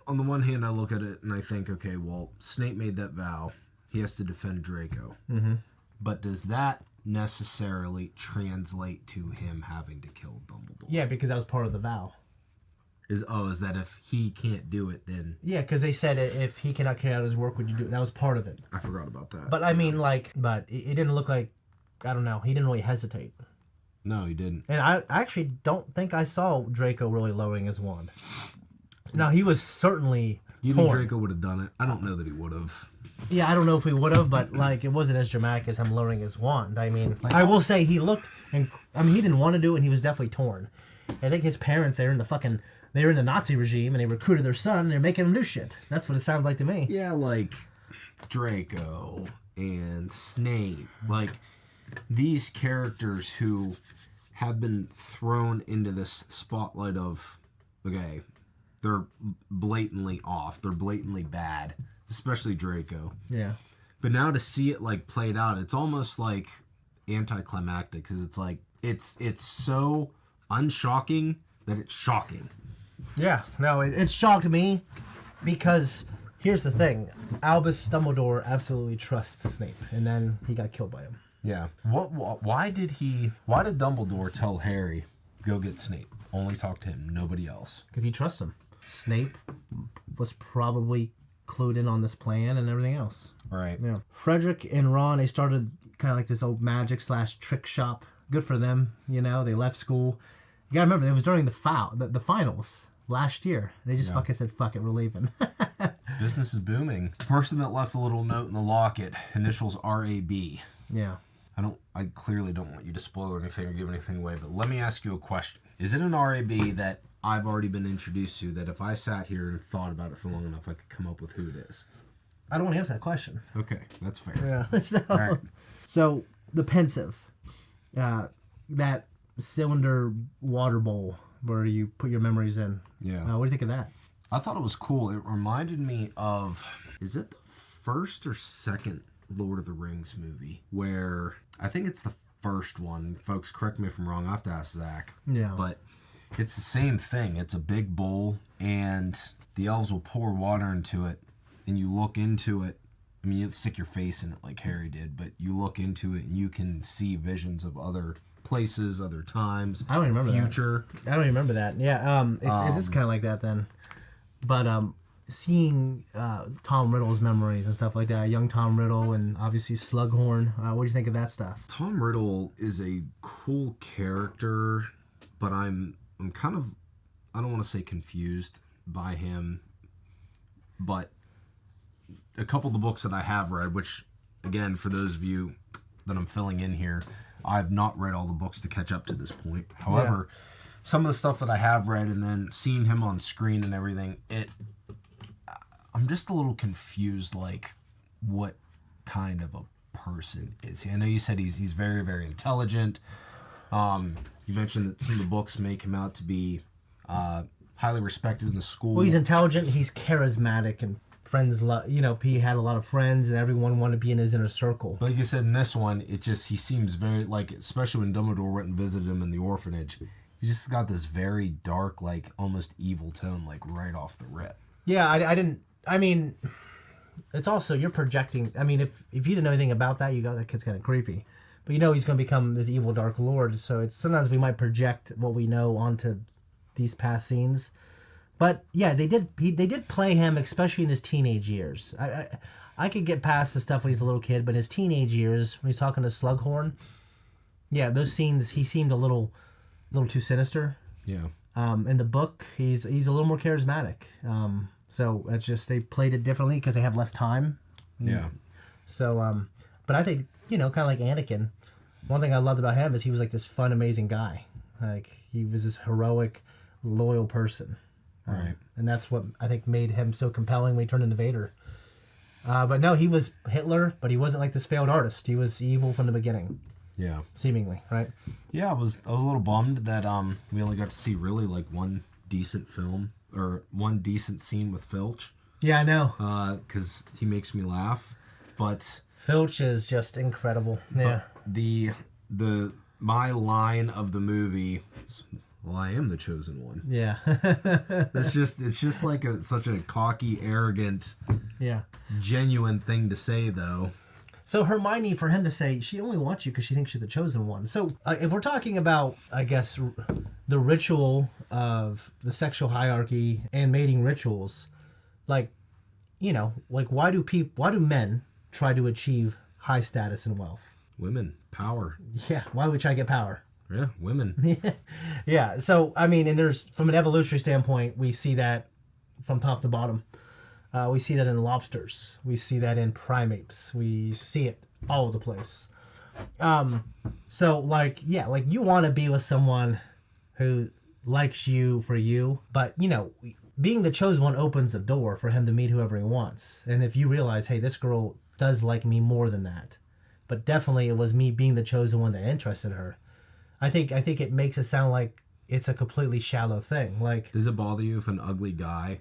Speaker 2: on the one hand, I look at it and I think, okay, well, Snape made that vow. He has to defend Draco.
Speaker 3: Mm-hmm.
Speaker 2: But does that necessarily translate to him having to kill Dumbledore?
Speaker 3: Yeah, because that was part of the vow.
Speaker 2: Is that if he can't do it, then...
Speaker 3: Yeah, because they said if he cannot carry out his work, would you do it? That was part of it.
Speaker 2: I forgot about that.
Speaker 3: But I mean, but it didn't look like, I don't know, he didn't really hesitate.
Speaker 2: No, he didn't.
Speaker 3: And I actually don't think I saw Draco really lowering his wand. Now, he was certainly
Speaker 2: You
Speaker 3: torn.
Speaker 2: think Draco would have done it? I don't know that he would have.
Speaker 3: Yeah, I don't know if he would have, but like it wasn't as dramatic as him lowering his wand. I mean, I will say he looked, and I mean, he didn't want to do it, and he was definitely torn. I think his parents, they were in the Nazi regime, and they recruited their son, and they're making him do shit. That's what it sounds like to me.
Speaker 2: Yeah, like Draco and Snape, like these characters who have been thrown into this spotlight of, okay, they're blatantly off, they're blatantly bad, especially Draco.
Speaker 3: Yeah.
Speaker 2: But now to see it like played out, it's almost like anticlimactic, because it's like it's so unshocking that it's shocking.
Speaker 3: Yeah, no, it shocked me because here's the thing: Albus Dumbledore absolutely trusts Snape, and then he got killed by him.
Speaker 2: Yeah. Why did Dumbledore tell Harry, go get Snape? Only talk to him, nobody else.
Speaker 3: Because he trusts him. Snape was probably clued in on this plan and everything else.
Speaker 2: Right.
Speaker 3: Yeah. Frederick and Ron, they started kind of like this old magic / trick shop. Good for them, they left school. You gotta remember, it was during the finals. last year. They just fucking said, fuck it, we're leaving.
Speaker 2: Business is booming. Person that left a little note in the locket, initials RAB.
Speaker 3: Yeah.
Speaker 2: I clearly don't want you to spoil anything or give anything away, but let me ask you a question. Is it an RAB that I've already been introduced to, that if I sat here and thought about it for long enough, I could come up with who it is?
Speaker 3: I don't want to answer that question.
Speaker 2: Okay, that's fair.
Speaker 3: Yeah. So the Pensive, that cylinder water bowl where you put your memories in.
Speaker 2: Yeah.
Speaker 3: What do you think of that?
Speaker 2: I thought it was cool. It reminded me of, is it the first or second Lord of the Rings movie? Where, I think it's the first one. Folks, correct me if I'm wrong. I have to ask Zach.
Speaker 3: Yeah.
Speaker 2: But it's the same thing. It's a big bowl, and the elves will pour water into it, and you look into it. I mean, you stick your face in it like Harry did, but you look into it, and you can see visions of other places, other times.
Speaker 3: I don't remember
Speaker 2: future.
Speaker 3: I don't remember that. Yeah. It's kind of like that then. But seeing Tom Riddle's memories and stuff like that, young Tom Riddle, and obviously Slughorn. What do you think of that stuff?
Speaker 2: Tom Riddle is a cool character, but I'm kind of, I don't want to say confused by him, but a couple of the books that I have read, which, again, for those of you that I'm filling in here, I've not read all the books to catch up to this point. However, some of the stuff that I have read and then seeing him on screen and everything, I'm just a little confused, like, what kind of a person is he? I know you said he's very, very intelligent. You mentioned that some of the books make him out to be highly respected in the school.
Speaker 3: Well, he's intelligent, he's charismatic, and friends he had a lot of friends, and everyone wanted to be in his inner circle.
Speaker 2: Like you said in this one, he seems very, like, especially when Dumbledore went and visited him in the orphanage, he's just got this very dark, like, almost evil tone, like, right off the rip.
Speaker 3: Yeah, I mean, it's also, you're projecting. I mean, if you didn't know anything about that, you go, that kid's kind of creepy. But he's going to become this evil dark lord, so it's sometimes we might project what we know onto these past scenes. But yeah, they did play him, especially in his teenage years. I could get past the stuff when he's a little kid, but his teenage years, when he's talking to Slughorn, yeah, those scenes, he seemed a little too sinister.
Speaker 2: Yeah.
Speaker 3: In the book, he's a little more charismatic. So it's just, they played it differently because they have less time.
Speaker 2: Yeah.
Speaker 3: So, but I think, kind of like Anakin, one thing I loved about him is he was like this fun, amazing guy. Like, he was this heroic, loyal person.
Speaker 2: Right.
Speaker 3: And that's what I think made him so compelling when he turned into Vader. But no, he was Hitler, but he wasn't like this failed artist. He was evil from the beginning.
Speaker 2: Yeah.
Speaker 3: Seemingly, right?
Speaker 2: Yeah, I was a little bummed that we only got to see really like one decent film or one decent scene with Filch.
Speaker 3: Yeah, I know.
Speaker 2: Because he makes me laugh. But
Speaker 3: Filch is just incredible. Yeah.
Speaker 2: My line of the movie is, well, I am the chosen one.
Speaker 3: Yeah.
Speaker 2: it's just like such a cocky, arrogant, genuine thing to say, though.
Speaker 3: So Hermione, for him to say, she only wants you because she thinks you're the chosen one. So if we're talking about, I guess, the ritual of the sexual hierarchy and mating rituals, why do men try to achieve high status and wealth?
Speaker 2: Women, power.
Speaker 3: Yeah, why would we try to get power?
Speaker 2: Yeah, women.
Speaker 3: Yeah, so, I mean, and there's, from an evolutionary standpoint, we see that from top to bottom. We see that in lobsters. We see that in primates. We see it all over the place. So, you want to be with someone who likes you for you, but, being the chosen one opens a door for him to meet whoever he wants. And if you realize, hey, this girl does like me more than that, but definitely it was me being the chosen one that interested her, I think it makes it sound like it's a completely shallow thing. Like,
Speaker 2: does it bother you if an ugly guy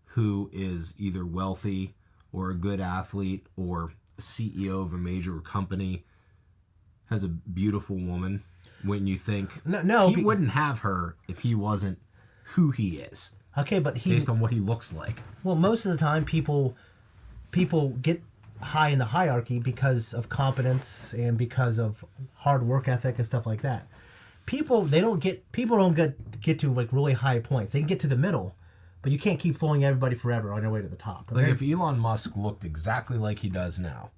Speaker 2: who is either wealthy or a good athlete or CEO of a major company has a beautiful woman when you think he wouldn't have her if he wasn't who he is?
Speaker 3: Okay, but
Speaker 2: based on what he looks like. Well,
Speaker 3: most of the time people get high in the hierarchy because of competence and because of hard work ethic and stuff like that. People don't get to like really high points. They can get to the middle, but you can't keep fooling everybody forever on your way to the top.
Speaker 2: Like if Elon Musk looked exactly like he does now,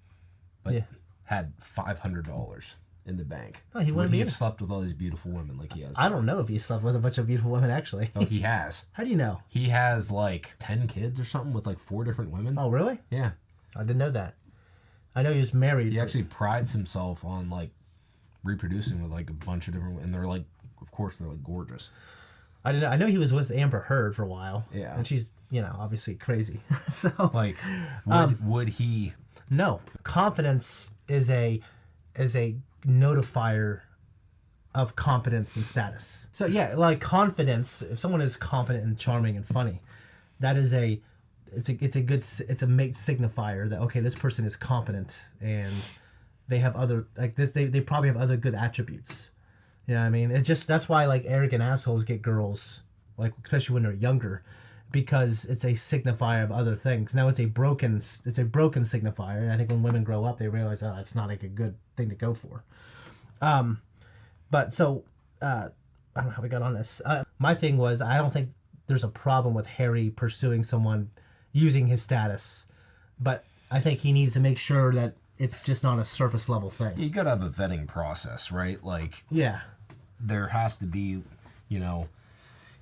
Speaker 2: but had $500 in the bank.
Speaker 3: Oh, he
Speaker 2: would
Speaker 3: wouldn't
Speaker 2: he
Speaker 3: be
Speaker 2: have
Speaker 3: in-
Speaker 2: slept with all these beautiful women like he has?
Speaker 3: I don't know if he slept with a bunch of beautiful women, actually.
Speaker 2: Oh, he has.
Speaker 3: How do you know?
Speaker 2: He has like 10 kids or something with like 4 different women.
Speaker 3: Oh, really?
Speaker 2: Yeah.
Speaker 3: I didn't know that. I know he was married.
Speaker 2: He actually prides himself on like reproducing with like a bunch of different, and they're like, of course, they're like gorgeous.
Speaker 3: I didn't know. I know he was with Amber Heard for a while.
Speaker 2: Yeah.
Speaker 3: And she's, obviously crazy. So
Speaker 2: like, would he?
Speaker 3: No. Confidence is a notifier of competence and status. So yeah, like confidence. If someone is confident and charming and funny, that is it's a good signifier that okay, this person is competent and they have other like this. They probably have other good attributes. You know what I mean? It's just that's why like arrogant assholes get girls, like especially when they're younger, because it's a signifier of other things. Now it's a broken signifier. And I think when women grow up, they realize that's not like a good thing to go for. But so I don't know how we got on this. My thing was I don't think there's a problem with Harry pursuing someone using his status, but I think he needs to make sure that it's just not a surface level thing.
Speaker 2: You gotta have a vetting process, right? Like,
Speaker 3: yeah,
Speaker 2: there has to be,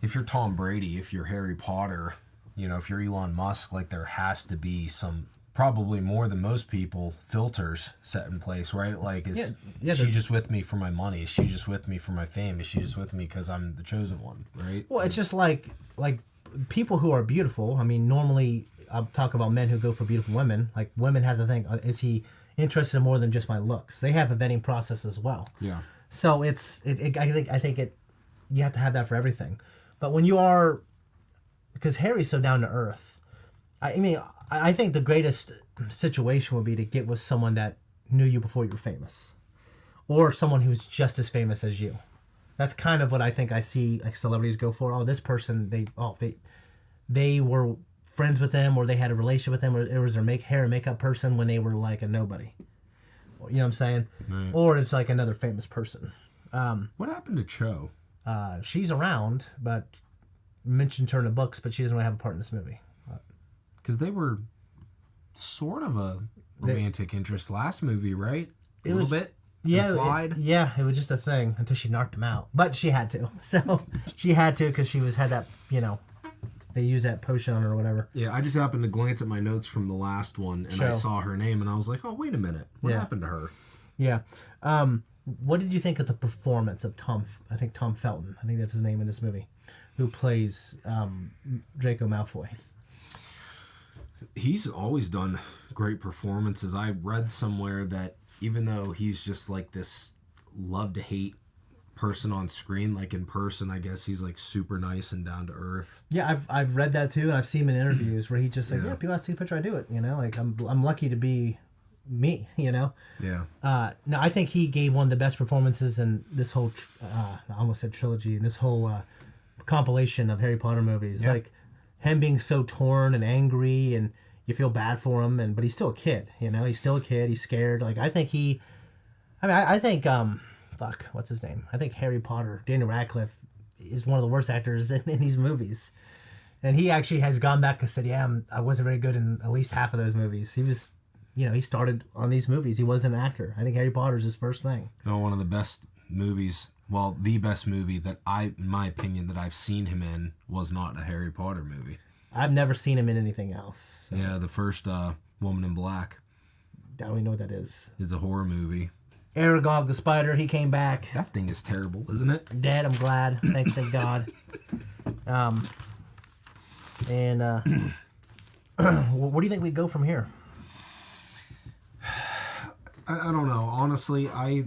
Speaker 2: if you're Tom Brady, if you're Harry Potter, if you're Elon Musk, like there has to be some, probably more than most people, filters set in place, right? Like, is she just with me for my money? Is she just with me for my fame? Is she just with me because I'm the chosen one, right?
Speaker 3: Well, it's just like people who are beautiful. I mean, normally I'll talk about men who go for beautiful women. Like women have to think, is he interested in more than just my looks? They have a vetting process as well.
Speaker 2: Yeah.
Speaker 3: So I think you have to have that for everything. But when you are, because Harry's so down to earth, I think the greatest situation would be to get with someone that knew you before you were famous, or someone who's just as famous as you. That's kind of what I think I see like celebrities go for. Oh, this person they were friends with them, or they had a relationship with them, or it was their hair and makeup person when they were like a nobody. You know what I'm saying?
Speaker 2: Right.
Speaker 3: Or it's like another famous person.
Speaker 2: What happened to Cho?
Speaker 3: She's around, but mentioned her in the books, but she doesn't really have a part in this movie.
Speaker 2: Because they were sort of a romantic interest last movie, right? A little bit.
Speaker 3: Yeah, it was just a thing until she knocked him out. But she had to. So she had to because she had that, they used that potion on her or whatever.
Speaker 2: Yeah, I just happened to glance at my notes from the last one, and I saw her name, and I was like, oh, wait a minute. What happened to her?
Speaker 3: Yeah. What did you think of the performance of Tom Felton, I think that's his name in this movie, who plays Draco Malfoy?
Speaker 2: He's always done great performances. I read somewhere that even though he's just like this love to hate person on screen, like in person, I guess he's like super nice and down to earth.
Speaker 3: Yeah, I've read that too, and I've seen him in interviews where he just like, yeah, people ask me a picture, I do it. Like I'm lucky to be me.
Speaker 2: Yeah.
Speaker 3: No, I think he gave one of the best performances in this whole, I almost said trilogy, in this whole compilation of Harry Potter movies.
Speaker 2: Yeah.
Speaker 3: Like him being so torn and angry, and you feel bad for him, but he's still a kid. He's still a kid. He's scared. Like I think what's his name? I think Harry Potter, Daniel Radcliffe, is one of the worst actors in these movies. And he actually has gone back and said, yeah, I wasn't very good in at least half of those movies. He was, he started on these movies. He wasn't an actor. I think Harry Potter's his first thing.
Speaker 2: No, one of the best movies, well, the best movie that in my opinion, that I've seen him in was not a Harry Potter movie.
Speaker 3: I've never seen him in anything else. So.
Speaker 2: Yeah, the first Woman in Black.
Speaker 3: I don't even know what that is.
Speaker 2: It's a horror movie.
Speaker 3: Aragog the Spider, he came back.
Speaker 2: That thing is terrible, isn't it?
Speaker 3: Dead, I'm glad. Thank God. What do you think we go from here?
Speaker 2: I don't know. Honestly, I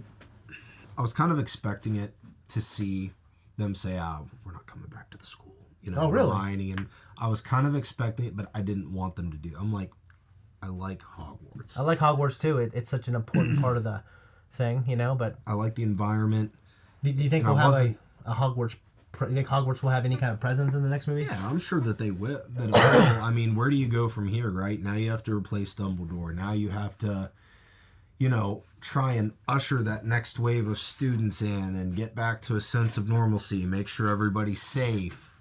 Speaker 2: was kind of expecting it to see them say, we're not coming back to the school.
Speaker 3: Oh, really?
Speaker 2: Hermione, and I was kind of expecting it, but I didn't want them to do. I'm like, I like Hogwarts.
Speaker 3: I like Hogwarts too. It's such an important part of the thing, but
Speaker 2: I like the environment.
Speaker 3: Do you think we'll have a Hogwarts? You think Hogwarts will have any kind of presence in the next movie?
Speaker 2: Yeah, I'm sure that they will. That it will. I mean, where do you go from here, right? Now you have to replace Dumbledore. Now you have to, try and usher that next wave of students in and get back to a sense of normalcy. Make sure everybody's safe.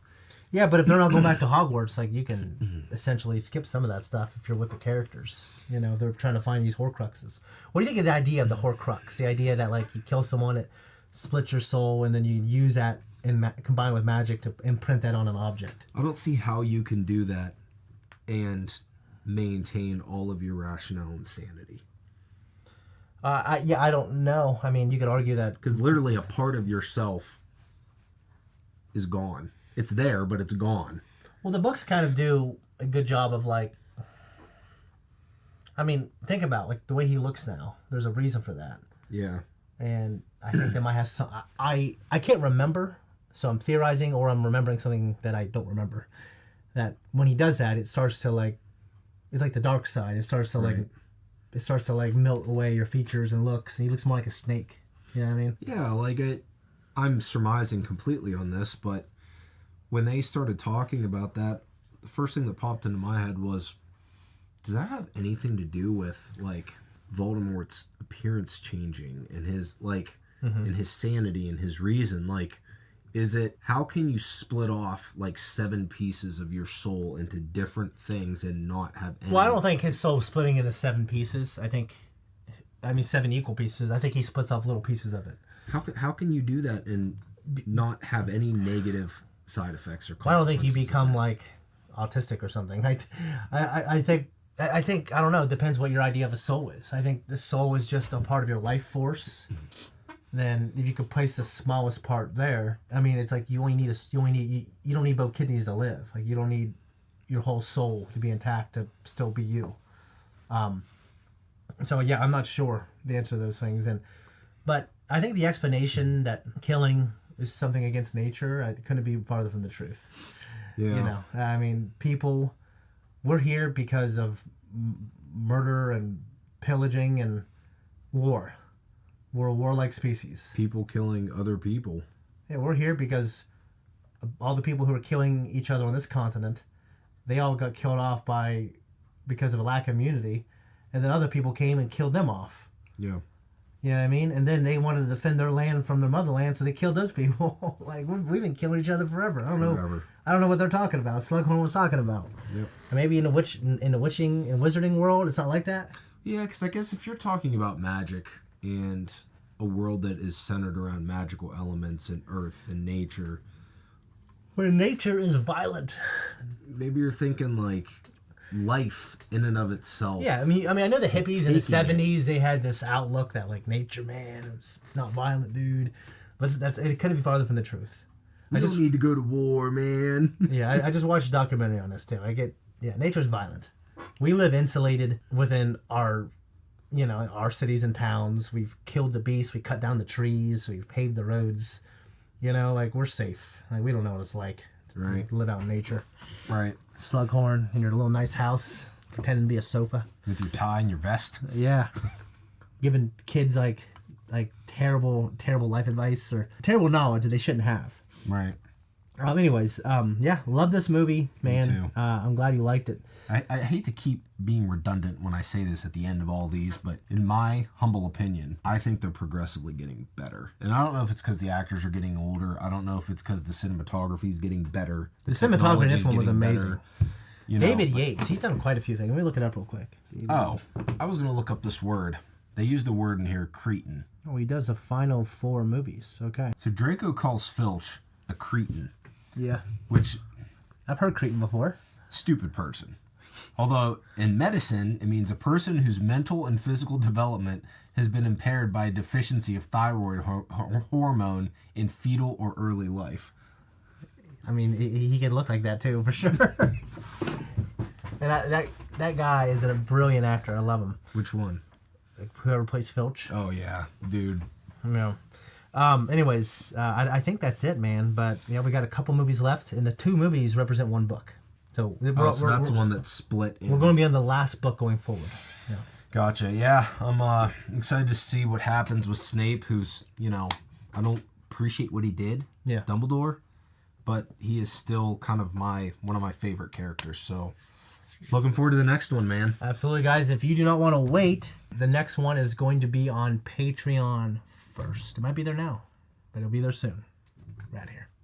Speaker 3: Yeah, but if they're not going back to Hogwarts, like, you can essentially skip some of that stuff if you're with the characters. You know, they're trying to find these Horcruxes. What do you think of the idea of the Horcrux? The idea that, like, you kill someone, it splits your soul, and then you use that and combine with magic to imprint that on an object.
Speaker 2: I don't see how you can do that and maintain all of your rationale and sanity.
Speaker 3: I don't know. I mean, you could argue that...
Speaker 2: Because literally a part of yourself is gone. It's there, but it's gone.
Speaker 3: Well, the books kind of do a good job of, like... I mean, think about, like, the way he looks now. There's a reason for that.
Speaker 2: Yeah.
Speaker 3: And I think that might have some... I can't remember, so I'm theorizing, or I'm remembering something that I don't remember. That when he does that, it starts to, like... It's like the dark side. It starts to, like... It starts to, like, melt away your features and looks. And he looks more like a snake. You know what I mean?
Speaker 2: Yeah, like, I'm surmising completely on this, but when they started talking about that, the first thing that popped into my head was, does that have anything to do with, like, Voldemort's appearance changing and his, like, and his sanity and his reason? Like, is it, how can you split off, like, 7 pieces of your soul into different things and not have any?
Speaker 3: Well, I don't think his soul's splitting into 7 pieces. I mean 7 equal pieces. I think he splits off little pieces of it.
Speaker 2: How can you do that and not have any negative side effects or consequences?
Speaker 3: Well, I don't think you become, like, autistic or something. I think I don't know. It depends what your idea of a soul is. I think the soul is just a part of your life force. Then if you could place the smallest part there, I mean, it's like you don't need both kidneys to live. Like, you don't need your whole soul to be intact to still be you. So yeah, I'm not sure the answer to those things. But I think the explanation that killing is something against nature, it couldn't be farther from the truth.
Speaker 2: Yeah.
Speaker 3: You know, I mean, we're here because of murder and pillaging and war. We're a warlike species.
Speaker 2: People killing other people.
Speaker 3: Yeah, we're here because all the people who are killing each other on this continent, they all got killed off because of a lack of immunity, and then other people came and killed them off.
Speaker 2: Yeah.
Speaker 3: You know what I mean? And then they wanted to defend their land from their motherland, so they killed those people. Like, we've been killing each other forever. I don't know what they're talking about. Slughorn was talking about.
Speaker 2: Yep.
Speaker 3: And maybe in the witching and wizarding world, it's not like that.
Speaker 2: Yeah, because I guess if you're talking about magic and a world that is centered around magical elements and earth and nature,
Speaker 3: where nature is violent,
Speaker 2: maybe you're thinking like life in and of itself.
Speaker 3: Yeah, I mean, I know the hippies in the 70s, they had this outlook that, like, nature, man, it's not violent, dude. But it couldn't be farther from the truth.
Speaker 2: We don't need to go to war, man.
Speaker 3: Yeah, I just watched a documentary on this too. Nature's violent. We live insulated within our cities and towns. We've killed the beasts. We cut down the trees. We've paved the roads. You know, like, we're safe. Like, we don't know what it's like to live out in nature.
Speaker 2: Right.
Speaker 3: Slughorn in your little nice house, pretending to be a sofa.
Speaker 2: With your tie and your vest.
Speaker 3: Yeah. Giving kids, like terrible life advice or terrible knowledge that they shouldn't have.
Speaker 2: Right.
Speaker 3: Anyways, yeah, love this movie, man.
Speaker 2: Me too.
Speaker 3: I'm glad you liked it.
Speaker 2: I hate to keep being redundant when I say this at the end of all these, but in my humble opinion, I think they're progressively getting better. And I don't know if it's because the actors are getting older. I don't know if it's because the cinematography is getting better.
Speaker 3: The cinematography in this one was amazing. David
Speaker 2: Yates,
Speaker 3: Yates, he's done quite a few things. Let me look it up real quick.
Speaker 2: Oh, I was going to look up this word. They used a word in here, cretin.
Speaker 3: Oh, he does the final 4 movies. Okay.
Speaker 2: So Draco calls Filch a cretin.
Speaker 3: Yeah.
Speaker 2: Which...
Speaker 3: I've heard cretin before.
Speaker 2: Stupid person. Although, in medicine, it means a person whose mental and physical development has been impaired by a deficiency of thyroid hormone in fetal or early life.
Speaker 3: I mean, he could look like that too, for sure. And that guy is a brilliant actor. I love him.
Speaker 2: Which one?
Speaker 3: Whoever plays Filch.
Speaker 2: Oh, yeah. Dude.
Speaker 3: Yeah. Anyways, I think that's it, man. But, yeah, we got a couple movies left, and the 2 movies represent 1 book. So
Speaker 2: that's the one that's split in.
Speaker 3: We're going to be on the last book going forward. Yeah.
Speaker 2: Gotcha. Yeah, I'm excited to see what happens with Snape, who's, I don't appreciate what he did, Dumbledore, but he is still kind of one of my favorite characters. So looking forward to the next one, man.
Speaker 3: Absolutely, guys. If you do not want to wait, the next one is going to be on Patreon first. It might be there now, but it'll be there soon. Right here.